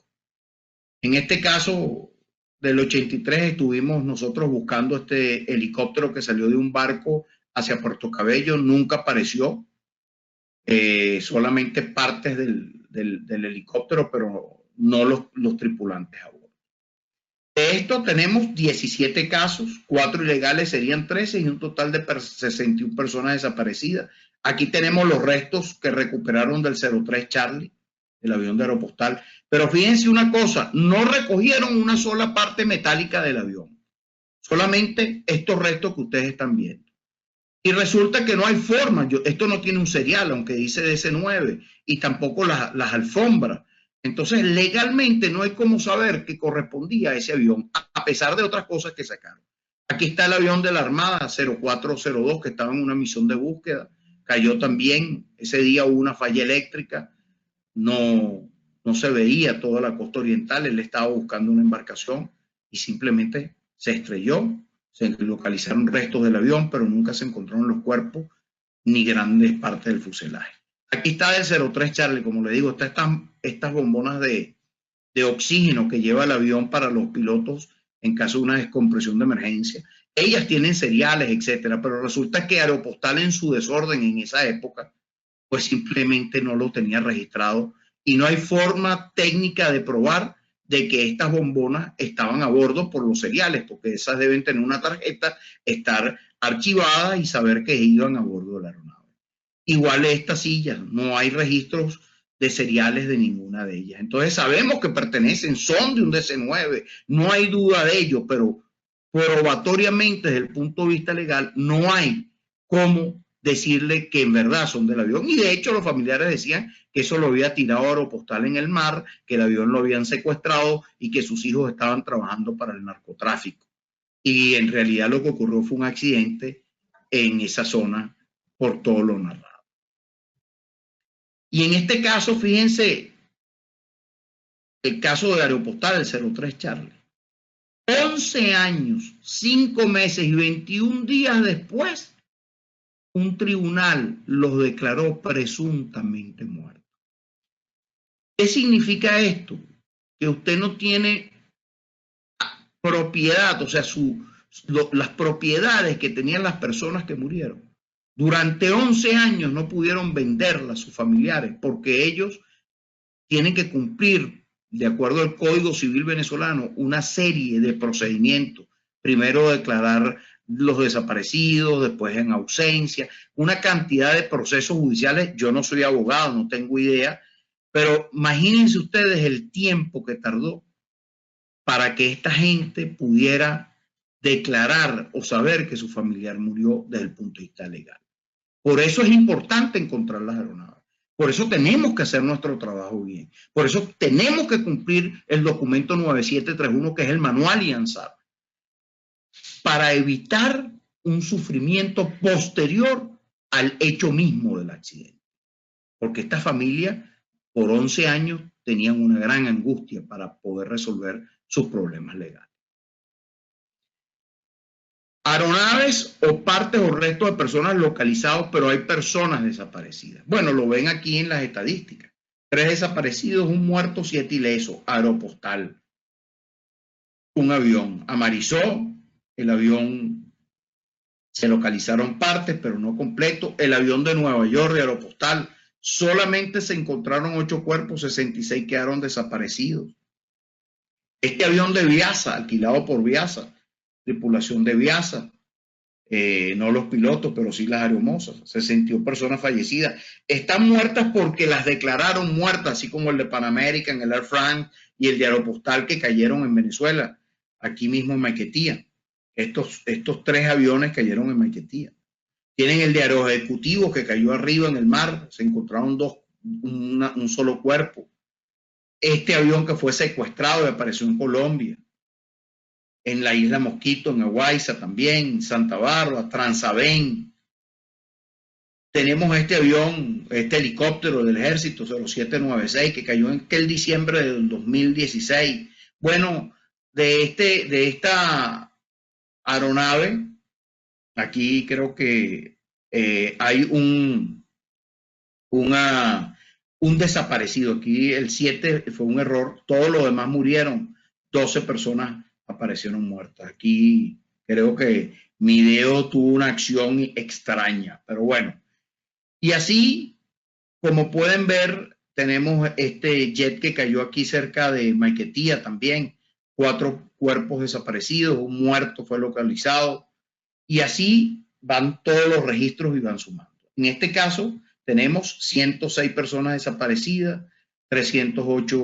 En este caso, del 83 estuvimos nosotros buscando este helicóptero que salió de un barco hacia Puerto Cabello, nunca apareció, solamente partes del helicóptero, pero no los tripulantes a bordo. De esto tenemos 17 casos, 4 ilegales serían 13 y un total de 61 personas desaparecidas. Aquí tenemos los restos que recuperaron del 03 Charlie, el avión de Aeropostal. Pero fíjense una cosa, no recogieron una sola parte metálica del avión, solamente estos restos que ustedes están viendo. Y resulta que no hay forma, esto no tiene un serial, aunque dice DC9, y tampoco las alfombras. Entonces, legalmente no hay cómo saber que correspondía a ese avión, a pesar de otras cosas que sacaron. Aquí está el avión de la Armada 0402, que estaba en una misión de búsqueda. Cayó también, ese día hubo una falla eléctrica, no se veía toda la costa oriental, él estaba buscando una embarcación y simplemente se estrelló. Se localizaron restos del avión, pero nunca se encontraron los cuerpos ni grandes partes del fuselaje. Aquí está el 03 Charlie, como le digo, estas bombonas de oxígeno que lleva el avión para los pilotos en caso de una descompresión de emergencia. Ellas tienen seriales, etcétera, pero resulta que Aeropostal en su desorden en esa época, pues simplemente no lo tenía registrado y no hay forma técnica de probar de que estas bombonas estaban a bordo por los seriales, porque esas deben tener una tarjeta, estar archivadas y saber que iban a bordo de la aeronave. Igual estas sillas, no hay registros de seriales de ninguna de ellas. Entonces sabemos que pertenecen, son de un DC-9, no hay duda de ello, pero probatoriamente desde el punto de vista legal no hay cómo decirle que en verdad son del avión. Y de hecho los familiares decían que eso lo había tirado Aeropostal en el mar, que el avión lo habían secuestrado y que sus hijos estaban trabajando para el narcotráfico. Y en realidad lo que ocurrió fue un accidente en esa zona por todo lo narrado. Y en este caso, fíjense, el caso de Aeropostal, el 03 Charlie. 11 años, 5 meses y 21 días después, un tribunal los declaró presuntamente muertos. ¿Qué significa esto? Que usted no tiene propiedad, o sea, las propiedades que tenían las personas que murieron. Durante 11 años no pudieron venderlas a sus familiares porque ellos tienen que cumplir, de acuerdo al Código Civil venezolano, una serie de procedimientos. Primero declarar los desaparecidos, después en ausencia, una cantidad de procesos judiciales. Yo no soy abogado, no tengo idea, pero imagínense ustedes el tiempo que tardó para que esta gente pudiera declarar o saber que su familiar murió desde el punto de vista legal. Por eso es importante encontrar las aeronaves. Por eso tenemos que hacer nuestro trabajo bien. Por eso tenemos que cumplir el documento 9731, que es el manual IANSAP, para evitar un sufrimiento posterior al hecho mismo del accidente. Porque esta familia, por 11 años, tenían una gran angustia para poder resolver sus problemas legales. Aeronaves o partes o restos de personas localizados, pero hay personas desaparecidas. Bueno, lo ven aquí en las estadísticas. 3 desaparecidos, 1 muerto, 7 ilesos. Aeropostal. Un avión. Amarizó, el avión se localizaron partes, pero no completo. El avión de Nueva York, de Aeropostal, solamente se encontraron 8 cuerpos, 66 quedaron desaparecidos. Este avión de Viasa, alquilado por Viasa, tripulación de Viasa, no los pilotos, pero sí las aeromosas, 61 personas fallecidas. Están muertas porque las declararon muertas, así como el de Pan American, el Air France y el de Aeropostal que cayeron en Venezuela, aquí mismo en Maiquetía. Estos 3 aviones cayeron en Maiquetía. Tienen el de Aeroejecutivo que cayó arriba en el mar, se encontraron un solo cuerpo. Este avión que fue secuestrado y apareció en Colombia, en la isla Mosquito, en Aguaiza también, en Santa Bárbara, Transavén. Tenemos este avión, este helicóptero del ejército 0796 que cayó en aquel diciembre del 2016. Bueno, de esta aeronave, aquí creo que hay un desaparecido. Aquí el 7 fue un error, todos los demás murieron, 12 personas aparecieron muertas. Aquí creo que mi dedo tuvo una acción extraña, pero bueno. Y así, como pueden ver, tenemos este jet que cayó aquí cerca de Maiquetía también, 4 cuerpos desaparecidos, 1 muerto fue localizado, y así van todos los registros y van sumando. En este caso, tenemos 106 personas desaparecidas, 308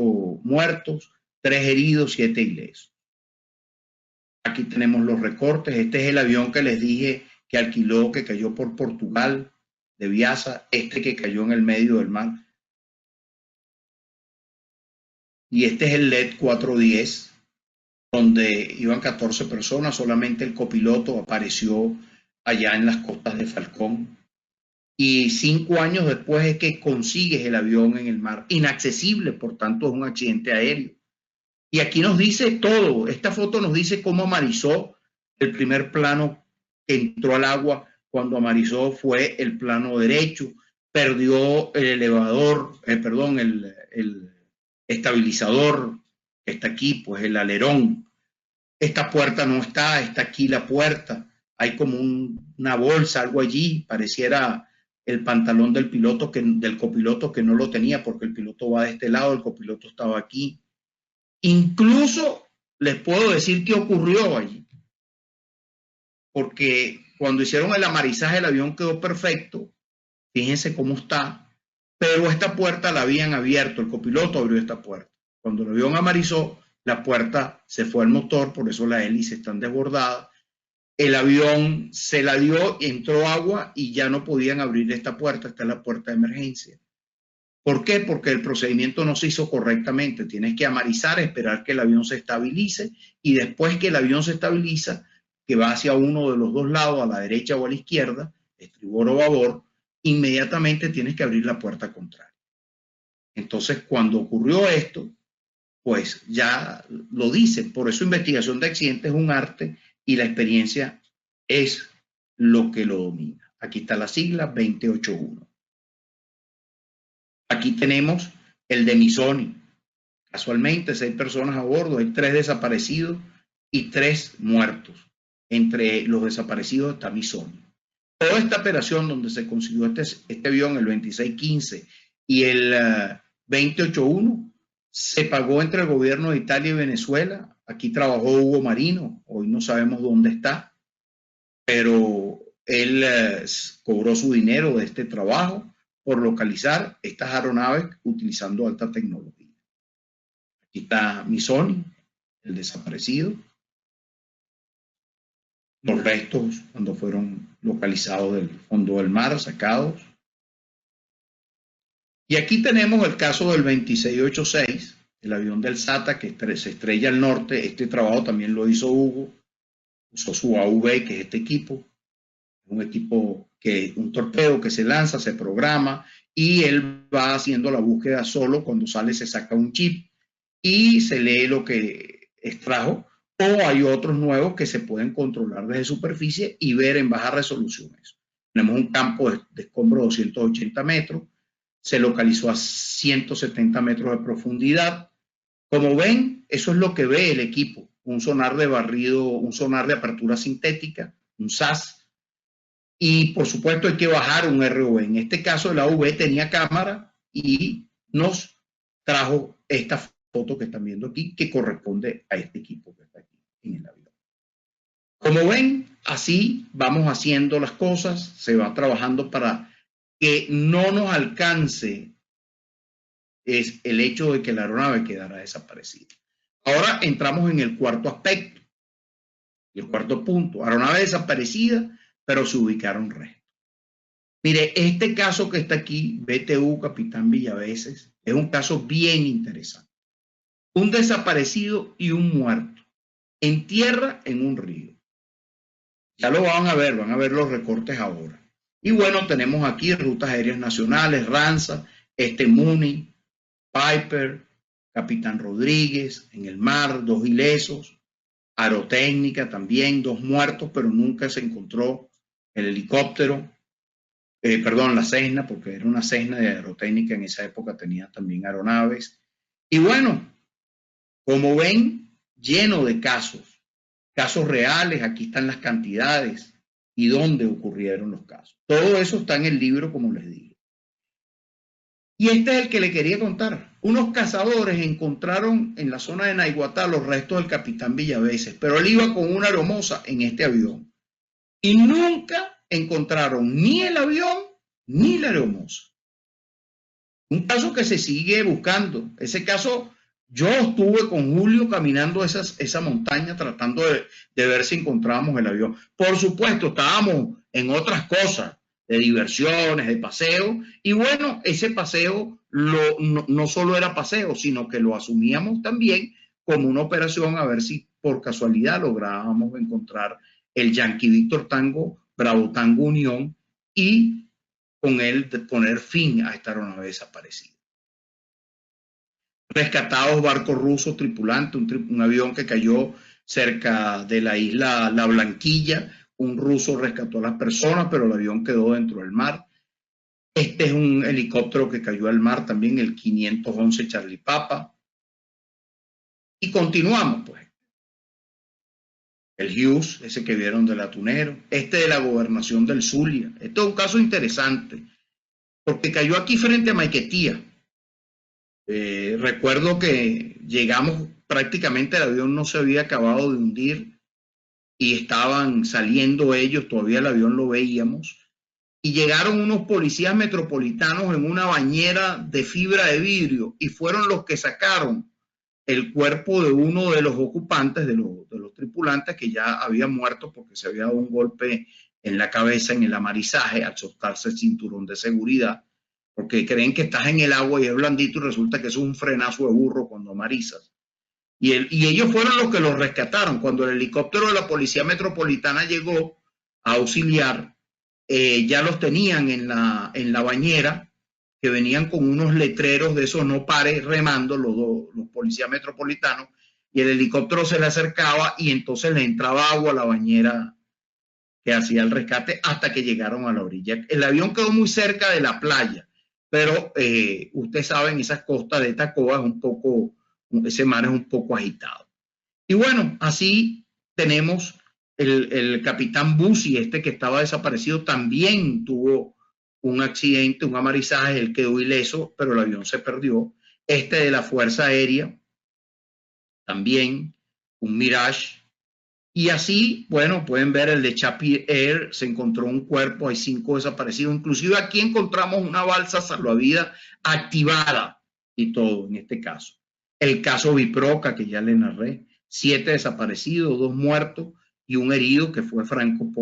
muertos, 3 heridos, 7 ilesos. Aquí tenemos los recortes. Este es el avión que les dije que alquiló, que cayó por Portugal, de Viasa, este que cayó en el medio del mar. Y este es el LED 410, donde iban 14 personas, solamente el copiloto apareció allá en las costas de Falcón. Y 5 años después es que consigues el avión en el mar, inaccesible, por tanto es un accidente aéreo. Y aquí nos dice todo, esta foto nos dice cómo amarizó el primer plano que entró al agua. Cuando amarizó fue el plano derecho, perdió el elevador, el estabilizador que está aquí, pues el alerón. Esta puerta no está, está aquí la puerta, hay como una bolsa, algo allí, pareciera el pantalón del piloto, del copiloto, que no lo tenía porque el piloto va de este lado, el copiloto estaba aquí. Incluso les puedo decir qué ocurrió allí, porque cuando hicieron el amarizaje el avión quedó perfecto. Fíjense cómo está, pero esta puerta la habían abierto, el copiloto abrió esta puerta. Cuando el avión amarizó, la puerta se fue al motor, por eso las hélices están desbordadas. El avión se la dio, entró agua y ya no podían abrir esta puerta. Esta es la puerta de emergencia. ¿Por qué? Porque el procedimiento no se hizo correctamente. Tienes que amarizar, esperar que el avión se estabilice y después que el avión se estabiliza, que va hacia uno de los dos lados, a la derecha o a la izquierda, estribor o babor, inmediatamente tienes que abrir la puerta contraria. Entonces, cuando ocurrió esto, pues ya lo dicen. Por eso investigación de accidentes es un arte y la experiencia es lo que lo domina. Aquí está la sigla 281. Aquí tenemos el de Misoni. Casualmente, 6 personas a bordo, hay 3 desaparecidos y 3 muertos. Entre los desaparecidos está Misoni. Toda esta operación donde se consiguió este avión, el 2615 y el 281, se pagó entre el gobierno de Italia y Venezuela. Aquí trabajó Hugo Marino, hoy no sabemos dónde está, pero él cobró su dinero de este trabajo por localizar estas aeronaves utilizando alta tecnología. Aquí está Misoni, el desaparecido, los restos cuando fueron localizados del fondo del mar, sacados. Y aquí tenemos el caso del 2686, el avión del SATA que se estrella al norte. Este trabajo también lo hizo Hugo, usó su AV, que es este equipo, un equipo un torpedo que se lanza, se programa y él va haciendo la búsqueda solo. Cuando sale se saca un chip y se lee lo que extrajo, o hay otros nuevos que se pueden controlar desde superficie y ver en baja resolución eso. Tenemos un campo de escombro de 280 metros, se localizó a 170 metros de profundidad. Como ven, eso es lo que ve el equipo, un sonar de barrido, un sonar de apertura sintética, un SAS, y por supuesto hay que bajar un ROV. En este caso la AV tenía cámara y nos trajo esta foto que están viendo aquí, que corresponde a este equipo que está aquí en el avión. Como ven, así vamos haciendo las cosas, se va trabajando para que no nos alcance es el hecho de que la aeronave quedara desaparecida. Ahora entramos en el cuarto aspecto, y el cuarto punto, aeronave desaparecida, pero se ubicaron restos. Mire, este caso que está aquí, BTU Capitán Villaveses, es un caso bien interesante. Un desaparecido y un muerto, en tierra, en un río. Ya lo van a ver los recortes ahora. Y bueno, tenemos aquí rutas aéreas nacionales, RANSA, Muni, Piper, Capitán Rodríguez, en el mar, 2 ilesos, aerotécnica también, 2 muertos, pero nunca se encontró el helicóptero, la Cessna, porque era una Cessna de aerotécnica, en esa época tenía también aeronaves. Y bueno, como ven, lleno de casos reales, aquí están las cantidades y dónde ocurrieron los casos. Todo eso está en el libro, como les dije. Y este es el que le quería contar. Unos cazadores encontraron en la zona de Naiguatá los restos del capitán Villaveses, pero él iba con una aeromoza en este avión. Y nunca encontraron ni el avión ni la aeromoza. Un caso que se sigue buscando. Ese caso, yo estuve con Julio caminando esa montaña tratando de ver si encontrábamos el avión. Por supuesto, estábamos en otras cosas, de diversiones, de paseo, y bueno, ese paseo no solo era paseo, sino que lo asumíamos también como una operación a ver si por casualidad lográbamos encontrar el Yankee Víctor Tango, Bravo Tango Unión, y con él poner fin a esta aeronave desaparecida. Rescatados barco ruso tripulante, un avión que cayó cerca de la isla La Blanquilla. Un ruso rescató a las personas, pero el avión quedó dentro del mar. Este es un helicóptero que cayó al mar también, el 511 Charlie Papa. Y continuamos, pues. El Hughes, ese que vieron del atunero. Este de la gobernación del Zulia. Este es un caso interesante, porque cayó aquí frente a Maiquetía. Recuerdo que llegamos, prácticamente el avión no se había acabado de hundir y estaban saliendo ellos, todavía el avión lo veíamos, y llegaron unos policías metropolitanos en una bañera de fibra de vidrio y fueron los que sacaron el cuerpo de uno de los ocupantes, de los tripulantes, que ya había muerto porque se había dado un golpe en la cabeza en el amarizaje al soltarse el cinturón de seguridad, porque creen que estás en el agua y es blandito y resulta que es un frenazo de burro cuando amarizas. Y ellos fueron los que los rescataron. Cuando el helicóptero de la Policía Metropolitana llegó a auxiliar, ya los tenían en la bañera, que venían con unos letreros de esos no pares remando los policías metropolitanos, y el helicóptero se le acercaba y entonces le entraba agua a la bañera que hacía el rescate hasta que llegaron a la orilla. El avión quedó muy cerca de la playa, pero ustedes saben, esas costas de Tacóa ese mar es un poco agitado. Y bueno, así tenemos el capitán Bussi, que estaba desaparecido, también tuvo un accidente, un amarizaje, él quedó ileso, pero el avión se perdió. De la Fuerza Aérea, también un Mirage. Y así, bueno, pueden ver el de Chapi Air, se encontró un cuerpo, hay 5 desaparecidos. Inclusive aquí encontramos una balsa salvavidas activada y todo en este caso. El caso Biproca, que ya le narré, 7 desaparecidos, 2 muertos y un herido que fue Franco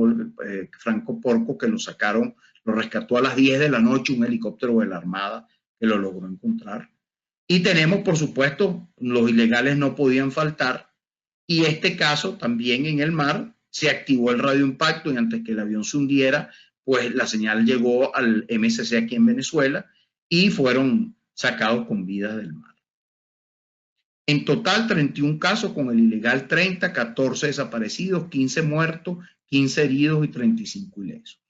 Porco, que lo sacaron, lo rescató a las 10 de la noche un helicóptero de la Armada que lo logró encontrar. Y tenemos, por supuesto, los ilegales no podían faltar. Y este caso también en el mar se activó el radioimpacto y antes que el avión se hundiera, pues la señal llegó al MSC aquí en Venezuela y fueron sacados con vida del mar. En total, 31 casos con el ilegal, 30, 14 desaparecidos, 15 muertos, 15 heridos y 35 ilesos.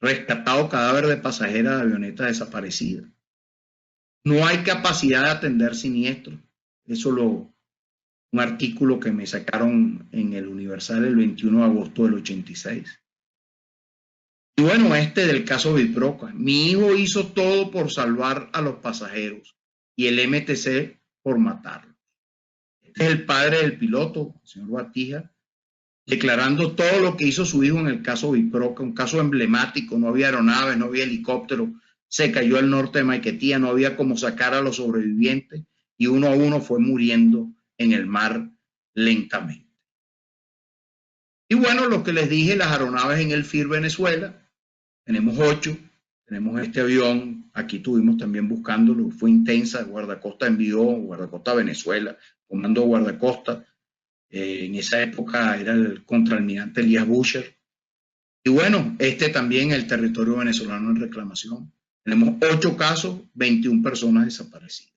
Rescatado cadáver de pasajera de avioneta desaparecida. No hay capacidad de atender siniestros. Eso un artículo que me sacaron en el Universal el 21 de agosto del 86. Y bueno, del caso Biproca. Mi hijo hizo todo por salvar a los pasajeros y el MTC por matarlo. Este es el padre del piloto, el señor Batija, declarando todo lo que hizo su hijo en el caso Biproca, un caso emblemático. No había aeronaves, no había helicóptero, se cayó al norte de Maiquetía, no había cómo sacar a los sobrevivientes y uno a uno fue muriendo en el mar lentamente. Y bueno, lo que les dije, las aeronaves en el FIR Venezuela, tenemos 8, tenemos este avión, aquí estuvimos también buscándolo, fue intensa, Guardacosta envió, Guardacosta Venezuela, comando Guardacosta, en esa época era el contraalmirante Elías Busher. Y bueno, también el territorio venezolano en reclamación. Tenemos 8 casos, 21 personas desaparecidas.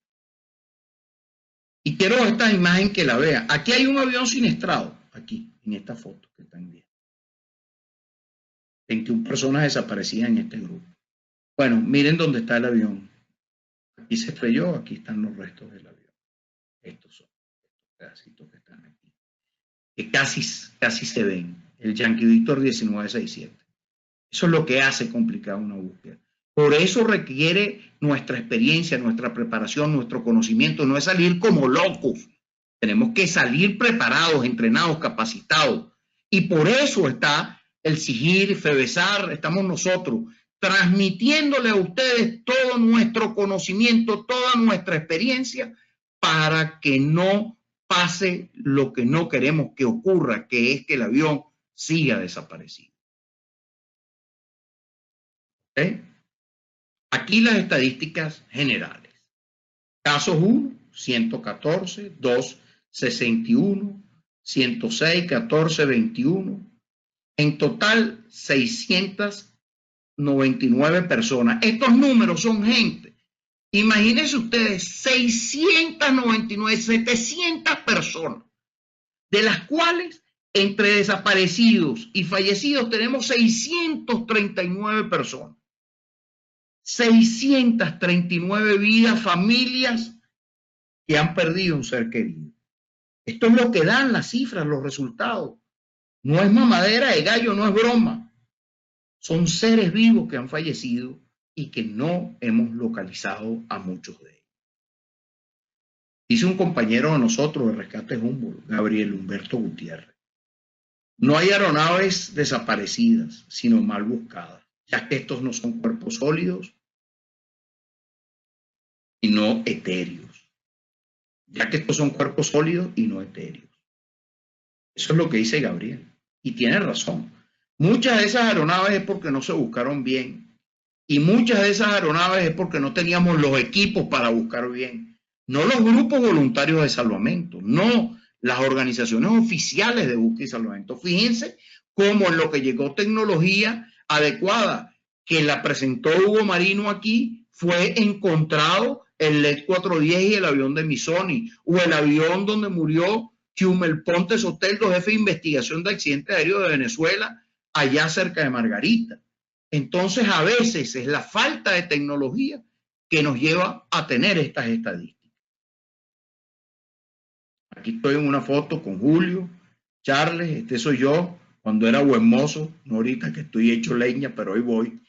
Y quiero esta imagen que la vean. Aquí hay un avión siniestrado, aquí, en esta foto que están viendo. 21 personas desaparecidas en este grupo. Bueno, miren dónde está el avión. Aquí se estrelló, aquí están los restos del avión. Estos son estos pedacitos que están aquí. Que casi se ven. El Yankee Victor 1967. Eso es lo que hace complicada una búsqueda. Por eso requiere nuestra experiencia, nuestra preparación, nuestro conocimiento. No es salir como locos. Tenemos que salir preparados, entrenados, capacitados. Y por eso está el SIGIR, FEBESAR, estamos nosotros, transmitiéndole a ustedes todo nuestro conocimiento, toda nuestra experiencia, para que no pase lo que no queremos que ocurra, que es que el avión siga desaparecido. ¿Okay? Aquí las estadísticas generales. Casos 1, 114, 2, 61, 106, 14, 21. En total, 699 personas. Estos números son gente. Imagínense ustedes, 699, 700 personas, de las cuales entre desaparecidos y fallecidos tenemos 639 personas. 639 vidas, familias que han perdido un ser querido. Esto es lo que dan las cifras, los resultados. No es mamadera de gallo, no es broma. Son seres vivos que han fallecido y que no hemos localizado a muchos de ellos. Dice un compañero de nosotros de Rescate Humboldt, Gabriel Humberto Gutiérrez. No hay aeronaves desaparecidas, sino mal buscadas, ya que estos no son cuerpos sólidos y no etéreos, ya que estos son cuerpos sólidos y no etéreos. Eso es lo que dice Gabriel, y tiene razón. Muchas de esas aeronaves es porque no se buscaron bien, y muchas de esas aeronaves es porque no teníamos los equipos para buscar bien. No los grupos voluntarios de salvamento, no las organizaciones oficiales de búsqueda y salvamento. Fíjense cómo en lo que llegó tecnología adecuada, que la presentó Hugo Marino aquí, fue encontrado el LED 410 y el avión de Missoni, o el avión donde murió Chumel Pontes Soteldo, jefe de investigación de accidentes aéreos de Venezuela, allá cerca de Margarita. Entonces, a veces es la falta de tecnología que nos lleva a tener estas estadísticas. Aquí estoy en una foto con Julio, Charles, este soy yo, cuando era buen mozo, no ahorita que estoy hecho leña, pero hoy voy,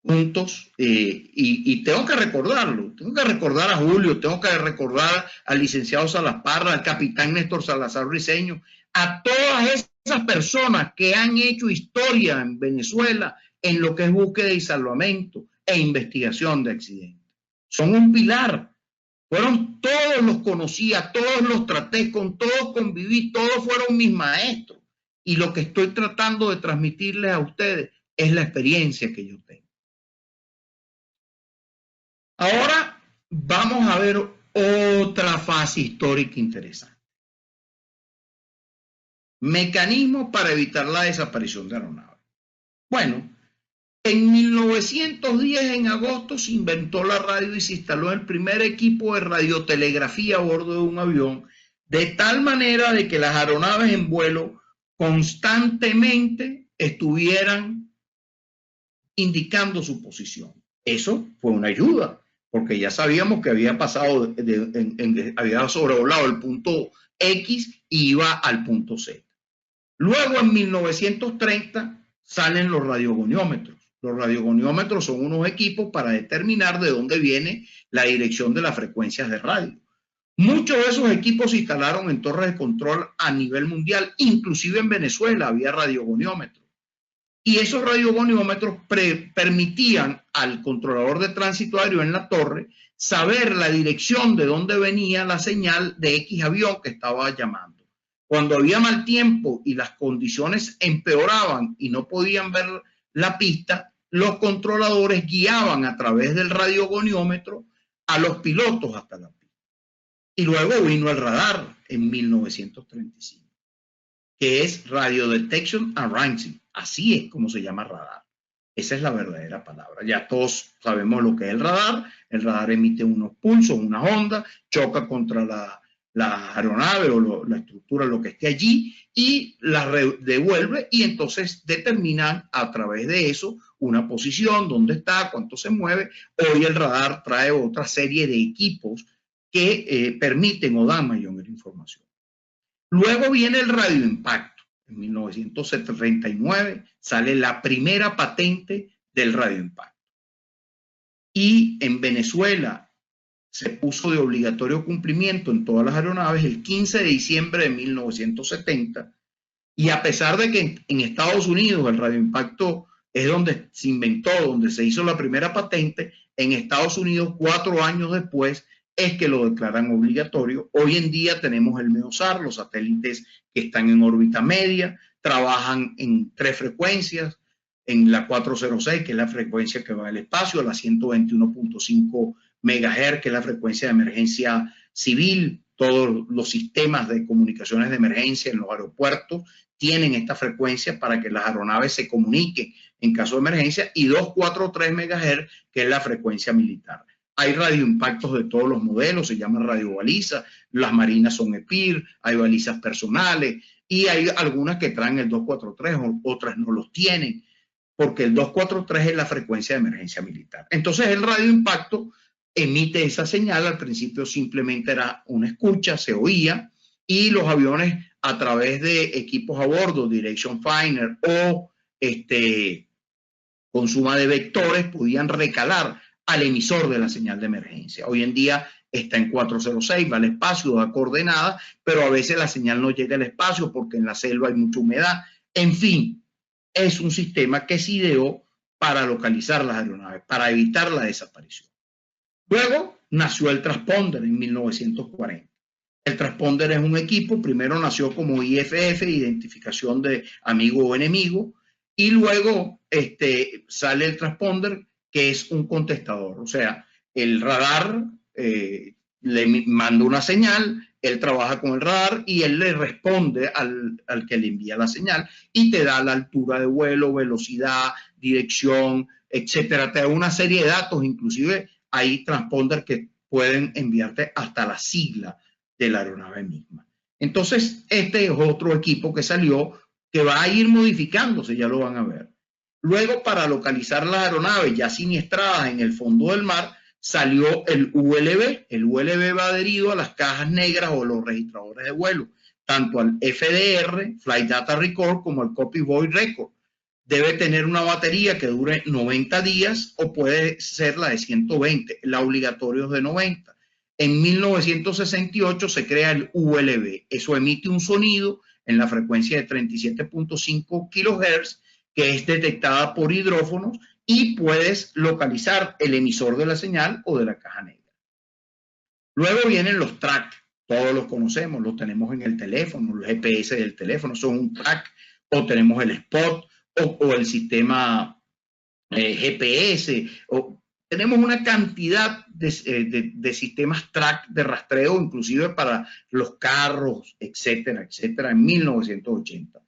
juntos, y tengo que recordarlo, tengo que recordar a Julio, tengo que recordar al licenciado Salas Parra, al capitán Néstor Salazar Briceño, a todas esas personas que han hecho historia en Venezuela en lo que es búsqueda y salvamento e investigación de accidentes. Son un pilar. Fueron todos los conocía, todos los traté, con todos conviví, todos fueron mis maestros. Y lo que estoy tratando de transmitirles a ustedes es la experiencia que yo tengo. Ahora vamos a ver otra fase histórica interesante. Mecanismos para evitar la desaparición de aeronaves. Bueno, en 1910, en agosto, se inventó la radio y se instaló el primer equipo de radiotelegrafía a bordo de un avión, de tal manera de que las aeronaves en vuelo constantemente estuvieran indicando su posición. Eso fue una ayuda, porque ya sabíamos que había pasado, había sobrevolado el punto X y iba al punto Z. Luego, en 1930, salen los radiogoniómetros. Los radiogoniómetros son unos equipos para determinar de dónde viene la dirección de las frecuencias de radio. Muchos de esos equipos se instalaron en torres de control a nivel mundial, inclusive en Venezuela había radiogoniómetros. Y esos radiogoniómetros permitían al controlador de tránsito aéreo en la torre saber la dirección de dónde venía la señal de X avión que estaba llamando. Cuando había mal tiempo y las condiciones empeoraban y no podían ver la pista, los controladores guiaban a través del radiogoniómetro a los pilotos hasta la pista. Y luego vino el radar en 1935, que es Radio Detection and Ranging. Así es como se llama radar. Esa es la verdadera palabra. Ya todos sabemos lo que es el radar. El radar emite unos pulsos, unas ondas, choca contra la aeronave o la estructura, lo que esté allí, y la devuelve, y entonces determinan a través de eso una posición, dónde está, cuánto se mueve. Hoy el radar trae otra serie de equipos que permiten o dan mayor información. Luego viene el radioimpacto. En 1939 sale la primera patente del radioimpacto. Y en Venezuela se puso de obligatorio cumplimiento en todas las aeronaves el 15 de diciembre de 1970. Y a pesar de que en Estados Unidos el radioimpacto es donde se inventó, donde se hizo la primera patente, en Estados Unidos 4 años después es que lo declaran obligatorio. Hoy en día tenemos el MEOSAR, los satélites que están en órbita media, trabajan en 3 frecuencias, en la 406, que es la frecuencia que va al espacio, a la 121.5 MHz, que es la frecuencia de emergencia civil. Todos los sistemas de comunicaciones de emergencia en los aeropuertos tienen esta frecuencia para que las aeronaves se comuniquen en caso de emergencia, y 243 MHz, que es la frecuencia militar. Hay radioimpactos de todos los modelos, se llaman radiobalizas, las marinas son EPIR, hay balizas personales, y hay algunas que traen el 243, otras no los tienen, porque el 243 es la frecuencia de emergencia militar. Entonces el radioimpacto emite esa señal. Al principio simplemente era una escucha, se oía, y los aviones a través de equipos a bordo, Direction Finder o con suma de vectores, podían recalar al emisor de la señal de emergencia. Hoy en día está en 406, va al espacio, da coordenadas, pero a veces la señal no llega al espacio porque en la selva hay mucha humedad. En fin, es un sistema que se ideó para localizar las aeronaves, para evitar la desaparición. Luego nació el transponder en 1940. El transponder es un equipo, primero nació como IFF, identificación de amigo o enemigo, y luego sale el transponder, que es un contestador. O sea, el radar le manda una señal, él trabaja con el radar y él le responde al que le envía la señal y te da la altura de vuelo, velocidad, dirección, etcétera. Te da una serie de datos, inclusive hay transponders que pueden enviarte hasta la sigla de la aeronave misma. Entonces, este es otro equipo que salió que va a ir modificándose, ya lo van a ver. Luego, para localizar las aeronaves ya siniestradas en el fondo del mar, salió el ULB. El ULB va adherido a las cajas negras o los registradores de vuelo, tanto al FDR, Flight Data Record, como al Copy Void Record. Debe tener una batería que dure 90 días o puede ser la de 120. La obligatoria es de 90. En 1968 se crea el ULB. Eso emite un sonido en la frecuencia de 37.5 kHz que es detectada por hidrófonos y puedes localizar el emisor de la señal o de la caja negra. Luego vienen los track. Todos los conocemos, los tenemos en el teléfono, los GPS del teléfono son un track, o tenemos el spot o el sistema GPS, o tenemos una cantidad de sistemas track de rastreo, inclusive para los carros, etcétera, etcétera, en 1980.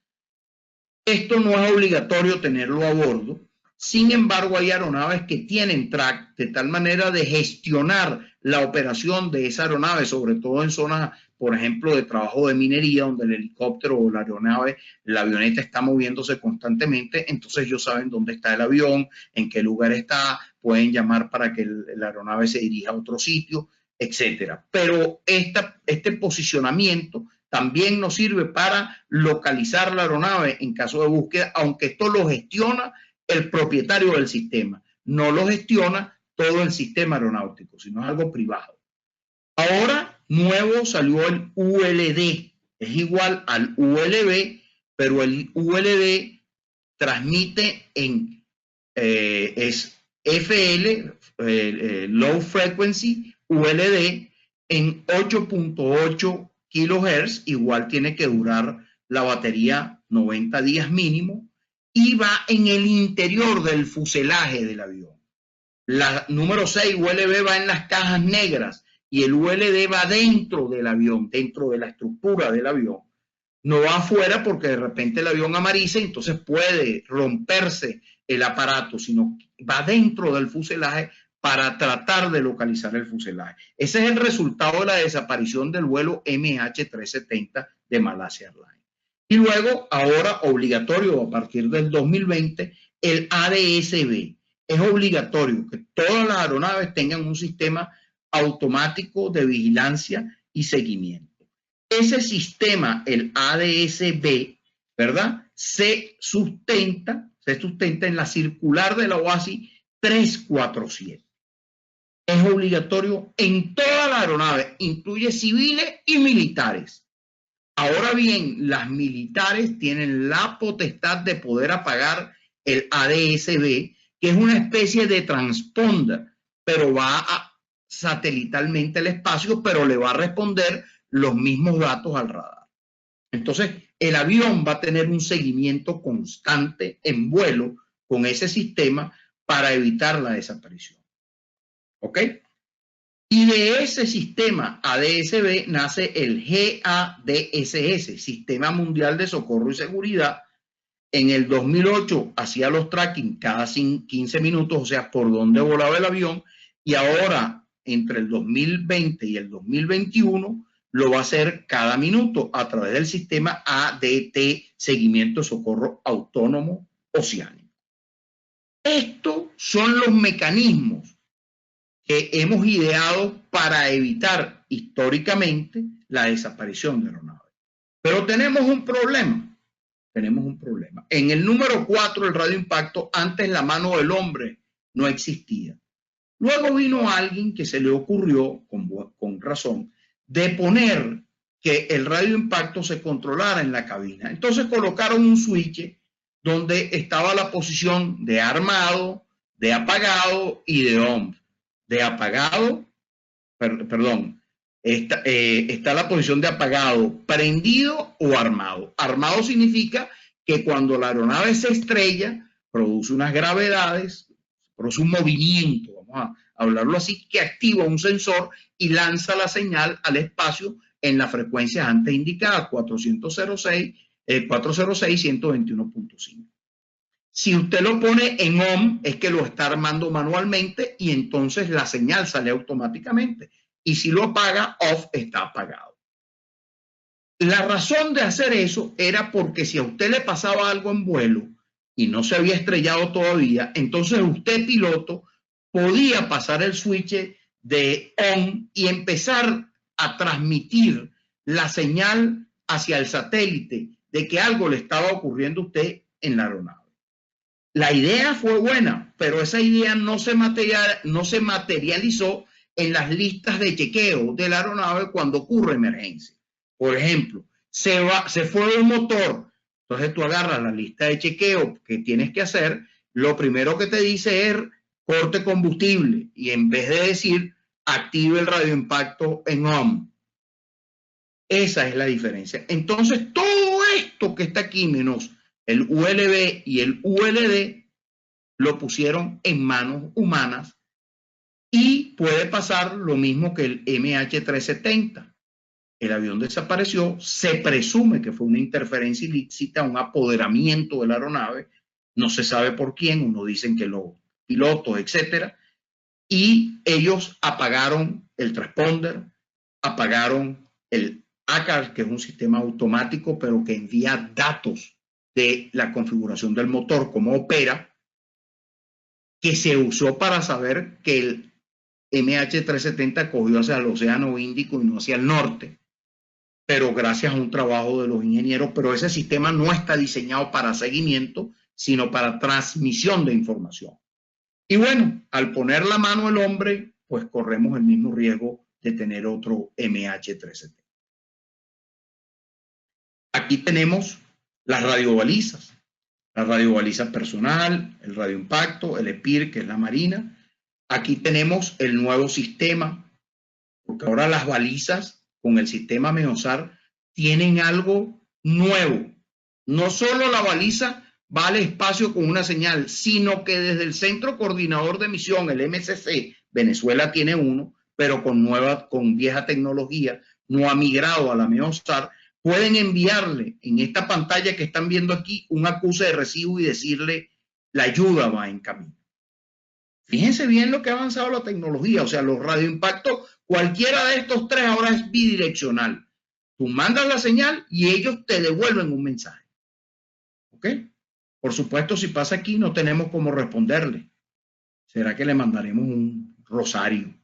Esto no es obligatorio tenerlo a bordo. Sin embargo, hay aeronaves que tienen track de tal manera de gestionar la operación de esa aeronave, sobre todo en zonas, por ejemplo, de trabajo de minería, donde el helicóptero o la aeronave, la avioneta está moviéndose constantemente. Entonces ellos saben dónde está el avión, en qué lugar está, pueden llamar para que la aeronave se dirija a otro sitio, etcétera. Pero este posicionamiento también nos sirve para localizar la aeronave en caso de búsqueda, aunque esto lo gestiona el propietario del sistema, no lo gestiona todo el sistema aeronáutico, sino es algo privado. Ahora, nuevo salió el ULD, es igual al ULB, pero el ULD transmite en, es FL, Low Frequency, ULD, en 8.8 kHz, igual tiene que durar la batería 90 días mínimo, y va en el interior del fuselaje del avión. La número 6, ULB, va en las cajas negras y el ULD va dentro del avión, dentro de la estructura del avión. No va afuera porque de repente el avión amariza, entonces puede romperse el aparato, sino va dentro del fuselaje para tratar de localizar el fuselaje. Ese es el resultado de la desaparición del vuelo MH370 de Malaysia Airlines. Y luego, ahora obligatorio a partir del 2020, el ADS-B. Es obligatorio que todas las aeronaves tengan un sistema automático de vigilancia y seguimiento. Ese sistema, el ADS-B, ¿verdad? Se sustenta en la circular de la OASI 347. Es obligatorio en todas las aeronaves, incluye civiles y militares. Ahora bien, las militares tienen la potestad de poder apagar el ADS-B, que es una especie de transponder, pero va satelitalmente al espacio, pero le va a responder los mismos datos al radar. Entonces, el avión va a tener un seguimiento constante en vuelo con ese sistema para evitar la desaparición. ¿Ok? Y de ese sistema ADS-B nace el GADSS, Sistema Mundial de Socorro y Seguridad. En el 2008 hacía los tracking cada 15 minutos, o sea, por dónde volaba el avión, y ahora, entre el 2020 y el 2021, lo va a hacer cada minuto a través del sistema ADT, Seguimiento de Socorro Autónomo Oceánico. Estos son los mecanismos que hemos ideado para evitar históricamente la desaparición de aeronaves. Pero tenemos un problema. En el número 4, el radioimpacto, antes la mano del hombre no existía. Luego vino alguien que se le ocurrió, con razón, de poner que el radioimpacto se controlara en la cabina. Entonces colocaron un switch donde estaba la posición de armado, de apagado y de on. De apagado, perdón, está la posición de apagado, prendido o armado. Armado significa que cuando la aeronave se estrella, produce unas gravedades, produce un movimiento, vamos a hablarlo así, que activa un sensor y lanza la señal al espacio en las frecuencias antes indicadas, 406 y 121.5. Si usted lo pone en on, es que lo está armando manualmente y entonces la señal sale automáticamente. Y si lo apaga, off, está apagado. La razón de hacer eso era porque si a usted le pasaba algo en vuelo y no se había estrellado todavía, entonces usted, piloto, podía pasar el switch de on y empezar a transmitir la señal hacia el satélite de que algo le estaba ocurriendo a usted en la aeronave. La idea fue buena, pero esa idea no se materializó en las listas de chequeo de la aeronave cuando ocurre emergencia. Por ejemplo, se fue un motor, entonces tú agarras la lista de chequeo que tienes que hacer, lo primero que te dice es corte combustible y en vez de decir active el radioimpacto en on. Esa es la diferencia. Entonces todo esto que está aquí menos el ULB y el ULD lo pusieron en manos humanas y puede pasar lo mismo que el MH370. El avión desapareció, se presume que fue una interferencia ilícita, un apoderamiento de la aeronave, no se sabe por quién, unos dicen que los pilotos, etcétera, y ellos apagaron el transponder, apagaron el ACAR, que es un sistema automático, pero que envía datos de la configuración del motor, cómo opera, que se usó para saber que el MH370 cogió hacia el Océano Índico y no hacia el norte, pero gracias a un trabajo de los ingenieros, pero ese sistema no está diseñado para seguimiento, sino para transmisión de información. Y bueno, al poner la mano el hombre, pues corremos el mismo riesgo de tener otro MH370. Aquí tenemos las radiobalizas. La radiobaliza personal, el radioimpacto, el EPIR, que es la marina. Aquí tenemos el nuevo sistema, porque ahora las balizas con el sistema MEOSAR tienen algo nuevo. No solo la baliza va al espacio con una señal, sino que desde el Centro Coordinador de Misión, el MCC, Venezuela tiene uno, pero con vieja tecnología, no ha migrado a la MEOSAR, pueden enviarle en esta pantalla que están viendo aquí un acuse de recibo y decirle la ayuda va en camino. Fíjense bien lo que ha avanzado la tecnología, o sea, los radioimpactos, cualquiera de estos tres ahora es bidireccional. Tú mandas la señal y ellos te devuelven un mensaje. ¿Ok? Por supuesto, si pasa aquí no tenemos cómo responderle. ¿Será que le mandaremos un rosario?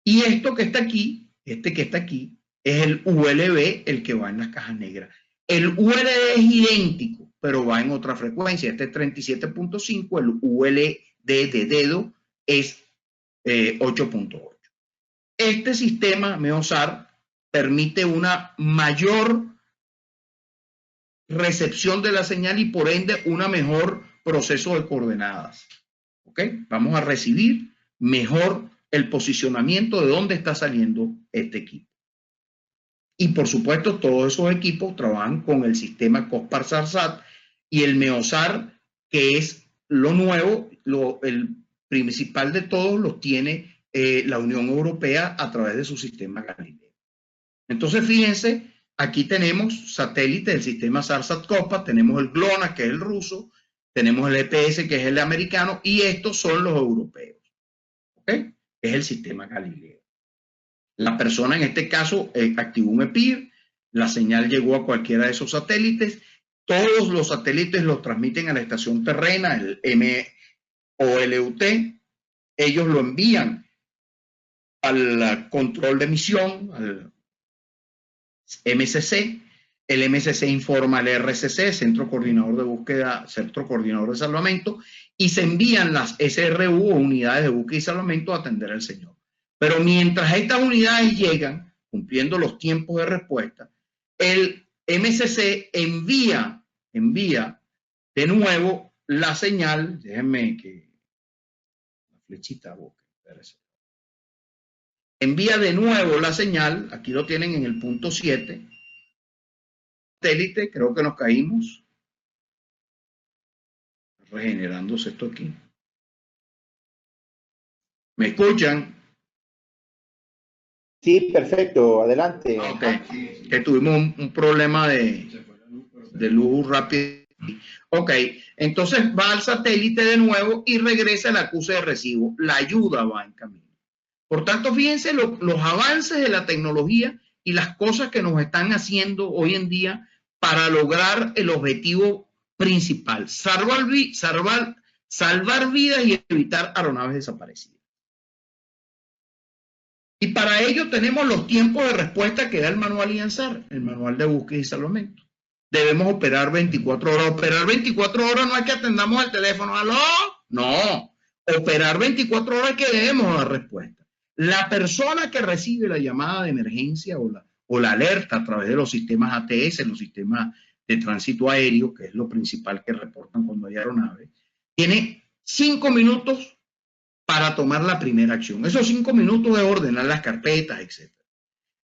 Y esto que está aquí, este que está aquí, es el ULB, el que va en las cajas negras. El ULD es idéntico, pero va en otra frecuencia. Este es 37.5, el ULD de dedo es 8.8. Este sistema MEOSAR permite una mayor recepción de la señal y por ende un mejor proceso de coordenadas. ¿Ok? Vamos a recibir mejor el posicionamiento de dónde está saliendo este equipo. Y por supuesto, todos esos equipos trabajan con el sistema COSPAR-SARSAT y el MEOSAR, que es lo nuevo, el principal de todos los tiene la Unión Europea a través de su sistema Galileo. Entonces, fíjense, aquí tenemos satélites del sistema SAR-SAT-COSPAR, tenemos el GLONASS, que es el ruso, tenemos el EPS, que es el americano, y estos son los europeos. ¿Ok? Es el sistema Galileo. La persona en este caso activó un EPIR, la señal llegó a cualquiera de esos satélites, todos los satélites los transmiten a la estación terrena, el MOLUT, ellos lo envían al control de misión, al MCC, el MSC informa al RCC, Centro Coordinador de Búsqueda, Centro Coordinador de Salvamento, y se envían las SRU o unidades de búsqueda y salvamento a atender al señor. Pero mientras estas unidades llegan, cumpliendo los tiempos de respuesta, el MSC envía de nuevo la señal, déjenme que la flechita boca, envía de nuevo la señal, aquí lo tienen en el punto 7, satélite, creo que nos caímos, regenerándose esto aquí. ¿Me escuchan? Sí, perfecto, adelante. Ok, que tuvimos un problema de luz rápido. Ok, entonces va al satélite de nuevo y regresa el acuse de recibo. La ayuda va en camino. Por tanto, fíjense los avances de la tecnología y las cosas que nos están haciendo hoy en día para lograr el objetivo principal, salvar vidas y evitar aeronaves desaparecidas. Y para ello tenemos los tiempos de respuesta que da el manual IANSAR, el manual de búsqueda y salvamento. Debemos operar 24 horas. Operar 24 horas no es que atendamos el teléfono, ¿aló? No. Operar 24 horas es que debemos dar respuesta. La persona que recibe la llamada de emergencia o la alerta a través de los sistemas ATS, los sistemas de tránsito aéreo, que es lo principal que reportan cuando hay aeronaves, tiene 5 minutos para tomar la primera acción. Esos 5 minutos de ordenar las carpetas, etc.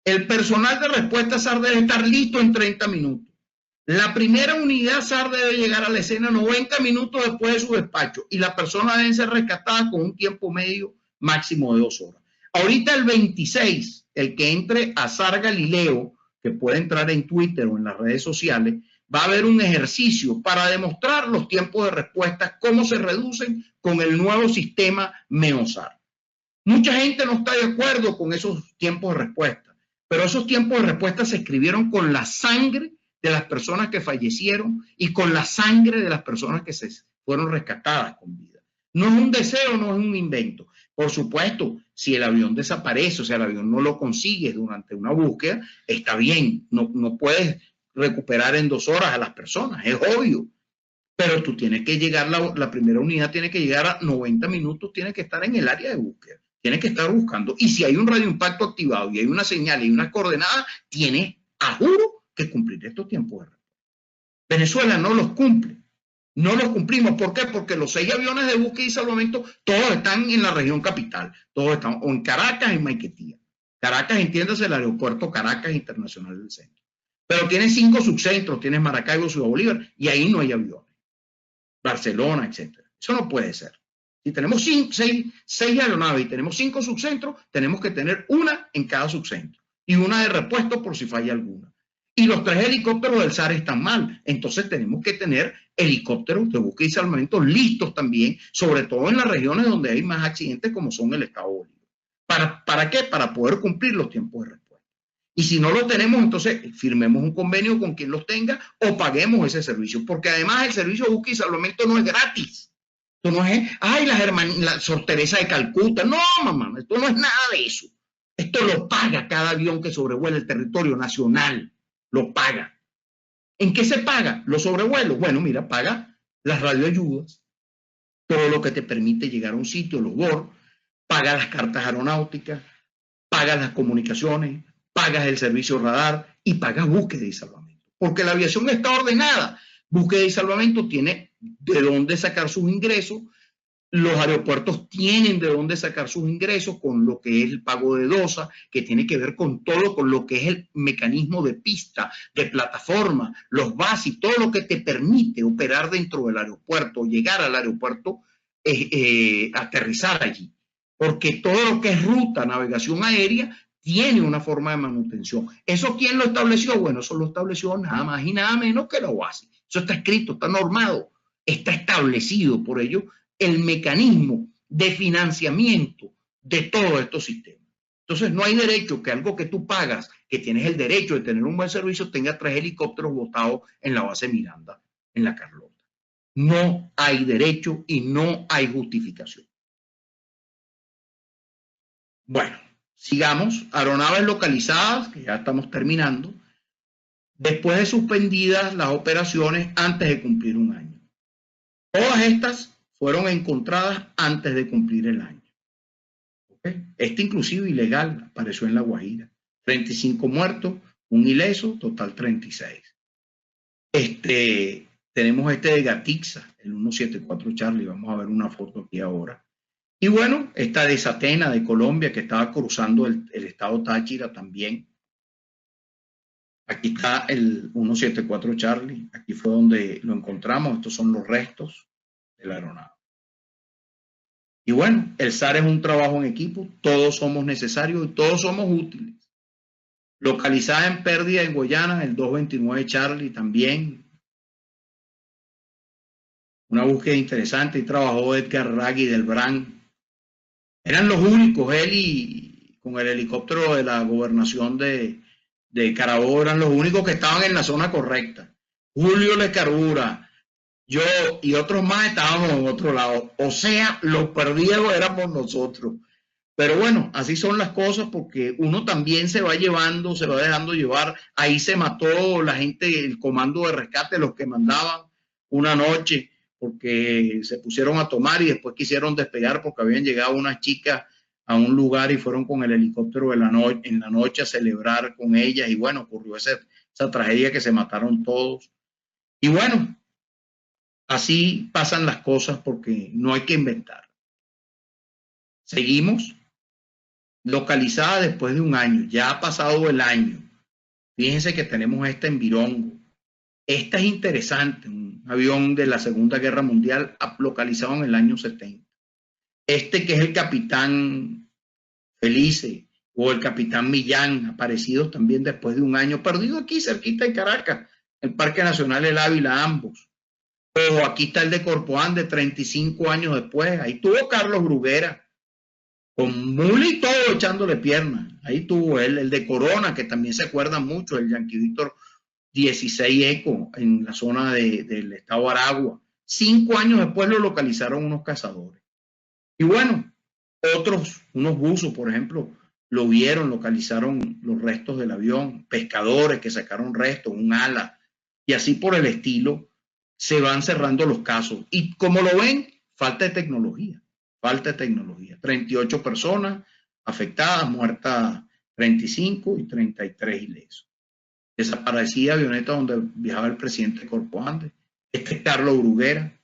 El personal de respuesta SAR debe estar listo en 30 minutos. La primera unidad SAR debe llegar a la escena 90 minutos después de su despacho y la persona debe ser rescatada con un tiempo medio máximo de 2 horas. Ahorita el 26, el que entre a SAR Galileo, que puede entrar en Twitter o en las redes sociales, va a haber un ejercicio para demostrar los tiempos de respuesta, cómo se reducen con el nuevo sistema MEOSAR. Mucha gente no está de acuerdo con esos tiempos de respuesta, pero esos tiempos de respuesta se escribieron con la sangre de las personas que fallecieron y con la sangre de las personas que se fueron rescatadas con vida. No es un deseo, no es un invento. Por supuesto, si el avión desaparece, o sea, el avión no lo consigues durante una búsqueda, está bien, no puedes recuperar en 2 horas a las personas, es obvio. Pero tú tienes que llegar, la primera unidad tiene que llegar a 90 minutos, tiene que estar en el área de búsqueda, tiene que estar buscando. Y si hay un radioimpacto activado y hay una señal y unas coordenadas, tiene, a juro, que cumplir estos tiempos de respuesta. Venezuela no los cumple. No los cumplimos. ¿Por qué? Porque los 6 aviones de búsqueda y salvamento, todos están en la región capital. Todos están o en Caracas, en Maiquetía. Caracas, entiéndase, el aeropuerto Caracas Internacional del Centro. Pero tiene 5 subcentros, tienes Maracaibo, Ciudad Bolívar, y ahí no hay aviones. Barcelona, etc. Eso no puede ser. Si tenemos 6 aeronaves y tenemos 5 subcentros, tenemos que tener una en cada subcentro y una de repuesto por si falla alguna. Y los 3 helicópteros del SAR están mal. Entonces tenemos que tener helicópteros de búsqueda y salvamento listos también, sobre todo en las regiones donde hay más accidentes como son el Estado Bolívar. ¿Para qué? Para poder cumplir los tiempos de respuesta. Y si no lo tenemos, entonces firmemos un convenio con quien los tenga o paguemos ese servicio. Porque además el servicio de búsqueda y salvamento no es gratis. Esto no es, ay, la Sor Teresa de Calcuta. No, mamá, esto no es nada de eso. Esto lo paga cada avión que sobrevuela el territorio nacional. Lo paga. ¿En qué se paga los sobrevuelos? Bueno, mira, paga las radioayudas, todo lo que te permite llegar a un sitio, los BOR, paga las cartas aeronáuticas, paga las comunicaciones, pagas el servicio radar y pagas búsqueda y salvamento. Porque la aviación está ordenada. Búsqueda y salvamento tiene de dónde sacar sus ingresos. Los aeropuertos tienen de dónde sacar sus ingresos con lo que es el pago de DOSA, que tiene que ver con todo, con lo que es el mecanismo de pista, de plataforma, los bases, todo lo que te permite operar dentro del aeropuerto, llegar al aeropuerto, aterrizar allí. Porque todo lo que es ruta, navegación aérea, tiene una forma de manutención. ¿Eso quién lo estableció? Bueno, eso lo estableció nada más y nada menos que la OASI. Eso está escrito, está normado, está establecido. Por ello, el mecanismo de financiamiento de todos estos sistemas. Entonces, no hay derecho que algo que tú pagas, que tienes el derecho de tener un buen servicio, tenga 3 helicópteros botados en la base Miranda, en la Carlota. No hay derecho y no hay justificación. Bueno, sigamos. Aeronaves localizadas, que ya estamos terminando. después de suspendidas las operaciones antes de cumplir un año. Todas estas fueron encontradas antes de cumplir el año. ¿Okay? Este inclusive ilegal apareció en La Guajira. 35 muertos, un ileso, total 36. Tenemos este de Gatixa, el 174 Charlie, vamos a ver una foto aquí ahora. Y bueno, esta de Satena, de Colombia, que estaba cruzando el estado Táchira también. Aquí está el 174 Charlie, aquí fue donde lo encontramos, estos son los restos de la aeronave. Y bueno, el SAR es un trabajo en equipo, todos somos necesarios y todos somos útiles. Localizada en pérdida en Guayana, el 229 Charlie también. Una búsqueda interesante y trabajó Edgar Raggi del BRAN. Eran los únicos, él y con el helicóptero de la gobernación de Carabobo, eran los únicos que estaban en la zona correcta. Julio Lecarbura, yo y otros más estábamos en otro lado. O sea, los perdidos éramos nosotros. Pero bueno, así son las cosas porque uno también se va llevando, se va dejando llevar. Ahí se mató la gente, el comando de rescate, los que mandaban una noche, porque se pusieron a tomar y después quisieron despegar porque habían llegado unas chicas a un lugar y fueron con el helicóptero en la noche a celebrar con ellas. Y bueno, ocurrió esa tragedia que se mataron todos. Y bueno, así pasan las cosas porque no hay que inventar. Seguimos. Localizada después de un año, ya ha pasado el año. Fíjense que tenemos esta en Virongo. Esta es interesante, un avión de la Segunda Guerra Mundial localizado en el año 70. Que es el Capitán Felice o el Capitán Millán, aparecidos también después de un año, perdido aquí cerquita de Caracas, el Parque Nacional El Ávila, ambos. O aquí está el de Corpoán de 35 años después, ahí tuvo Carlos Bruguera, con mula y todo echándole piernas. Ahí tuvo él, el de Corona, que también se acuerda mucho, el Yankee Víctor 16 Eco, en la zona del estado Aragua. 5 años después lo localizaron unos cazadores. Y bueno, otros, unos buzos, por ejemplo, lo vieron, localizaron los restos del avión, pescadores que sacaron restos, un ala, y así por el estilo, se van cerrando los casos. Y como lo ven, falta de tecnología. Falta de tecnología. 38 personas afectadas, muertas 35 y 33 ilesos. Desaparecida avioneta donde viajaba el presidente Corpoande. Este es Carlos Bruguera.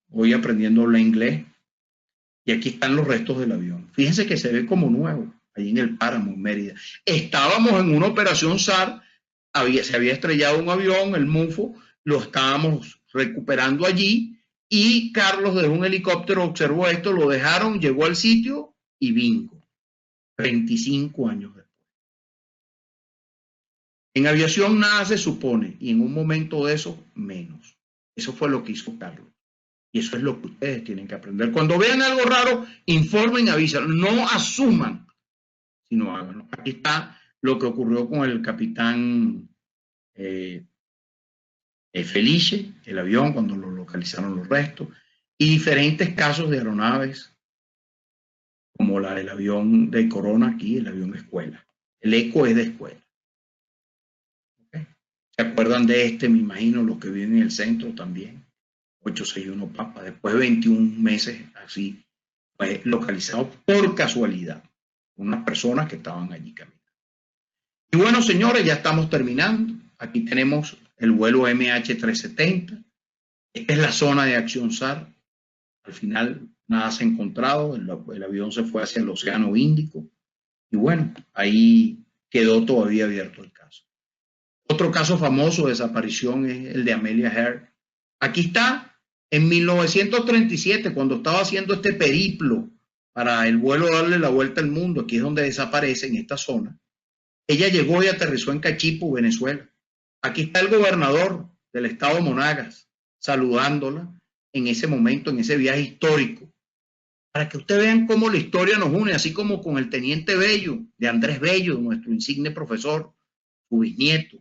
Voy aprendiendo el inglés. Y aquí están los restos del avión. Fíjense que se ve como nuevo, allí en el Páramo, en Mérida. Estábamos en una operación SAR, se había estrellado un avión, el MUFO, lo estábamos recuperando allí. Y Carlos de un helicóptero observó esto, lo dejaron, llegó al sitio y bingo. 35 años después. En aviación nada se supone y en un momento de eso menos. Eso fue lo que hizo Carlos. Y eso es lo que ustedes tienen que aprender. Cuando vean algo raro, informen, avisan. No asuman, sino háganlo. Aquí está lo que ocurrió con el capitán Felice, el avión, cuando lo localizaron los restos. Y diferentes casos de aeronaves, como la del avión de Corona aquí, el avión escuela. El ECO es de escuela. ¿Okay? ¿Se acuerdan de este? Me imagino los que viven en el centro también. 861 Papa, después de 21 meses así, pues, localizado por casualidad. Unas personas que estaban allí caminando. Y bueno, señores, ya estamos terminando. Aquí tenemos el vuelo MH370. Esta es la zona de acción SAR. Al final nada se ha encontrado, el avión se fue hacia el Océano Índico y bueno, ahí quedó todavía abierto el caso. Otro caso famoso de desaparición es el de Amelia Earhart. Aquí está, en 1937, cuando estaba haciendo este periplo para el vuelo darle la vuelta al mundo, aquí es donde desaparece en esta zona. Ella llegó y aterrizó en Cachipo, Venezuela. Aquí está el gobernador del estado Monagas saludándola en ese momento, en ese viaje histórico, para que ustedes vean cómo la historia nos une, así como con el teniente Bello, de Andrés Bello, nuestro insigne profesor, su bisnieto.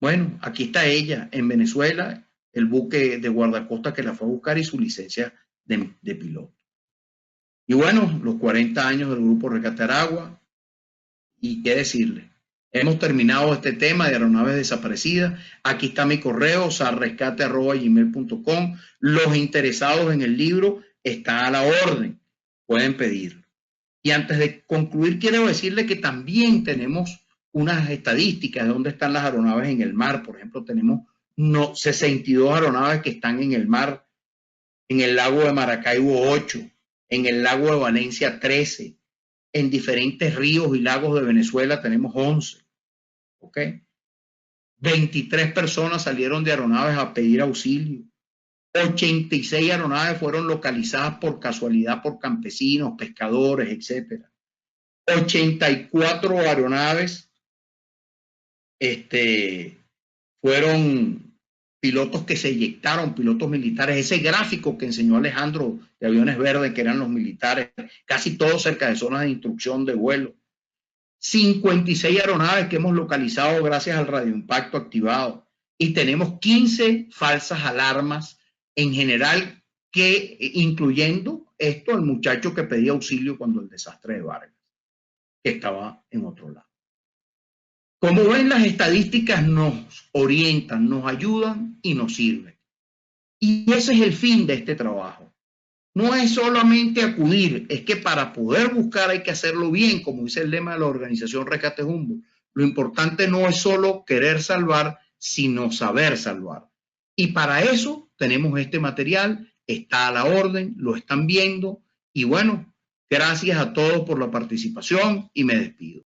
Bueno, aquí está ella en Venezuela, el buque de guardacosta que la fue a buscar y su licencia de piloto. Y bueno, los 40 años del Grupo Rescate Aragua, y qué decirle, Hemos terminado este tema de aeronaves desaparecidas. Aquí está mi correo, sarrescate@gmail.com. Los interesados en el libro está a la orden, pueden pedirlo. Y antes de concluir, quiero decirle que también tenemos unas estadísticas de dónde están las aeronaves en el mar. Por ejemplo, tenemos 62 aeronaves que están en el mar. En el lago de Maracaibo 8, en el lago de Valencia 13, en diferentes ríos y lagos de Venezuela tenemos 11. ¿Ok? 23 personas salieron de aeronaves a pedir auxilio. 86 aeronaves fueron localizadas por casualidad por campesinos, pescadores, etc. 84 aeronaves fueron pilotos que se eyectaron, pilotos militares. Ese gráfico que enseñó Alejandro de aviones verdes, que eran los militares, casi todos cerca de zonas de instrucción de vuelo. 56 aeronaves que hemos localizado gracias al radioimpacto activado. Y tenemos 15 falsas alarmas en general, que incluyendo esto, el muchacho que pedía auxilio cuando el desastre de Vargas, que estaba en otro lado. Como ven, las estadísticas nos orientan, nos ayudan y nos sirven. Y ese es el fin de este trabajo. No es solamente acudir, es que para poder buscar hay que hacerlo bien, como dice el lema de la organización Rescate Humboldt. Lo importante no es solo querer salvar, sino saber salvar. Y para eso tenemos este material, está a la orden, lo están viendo. Y bueno, gracias a todos por la participación y me despido.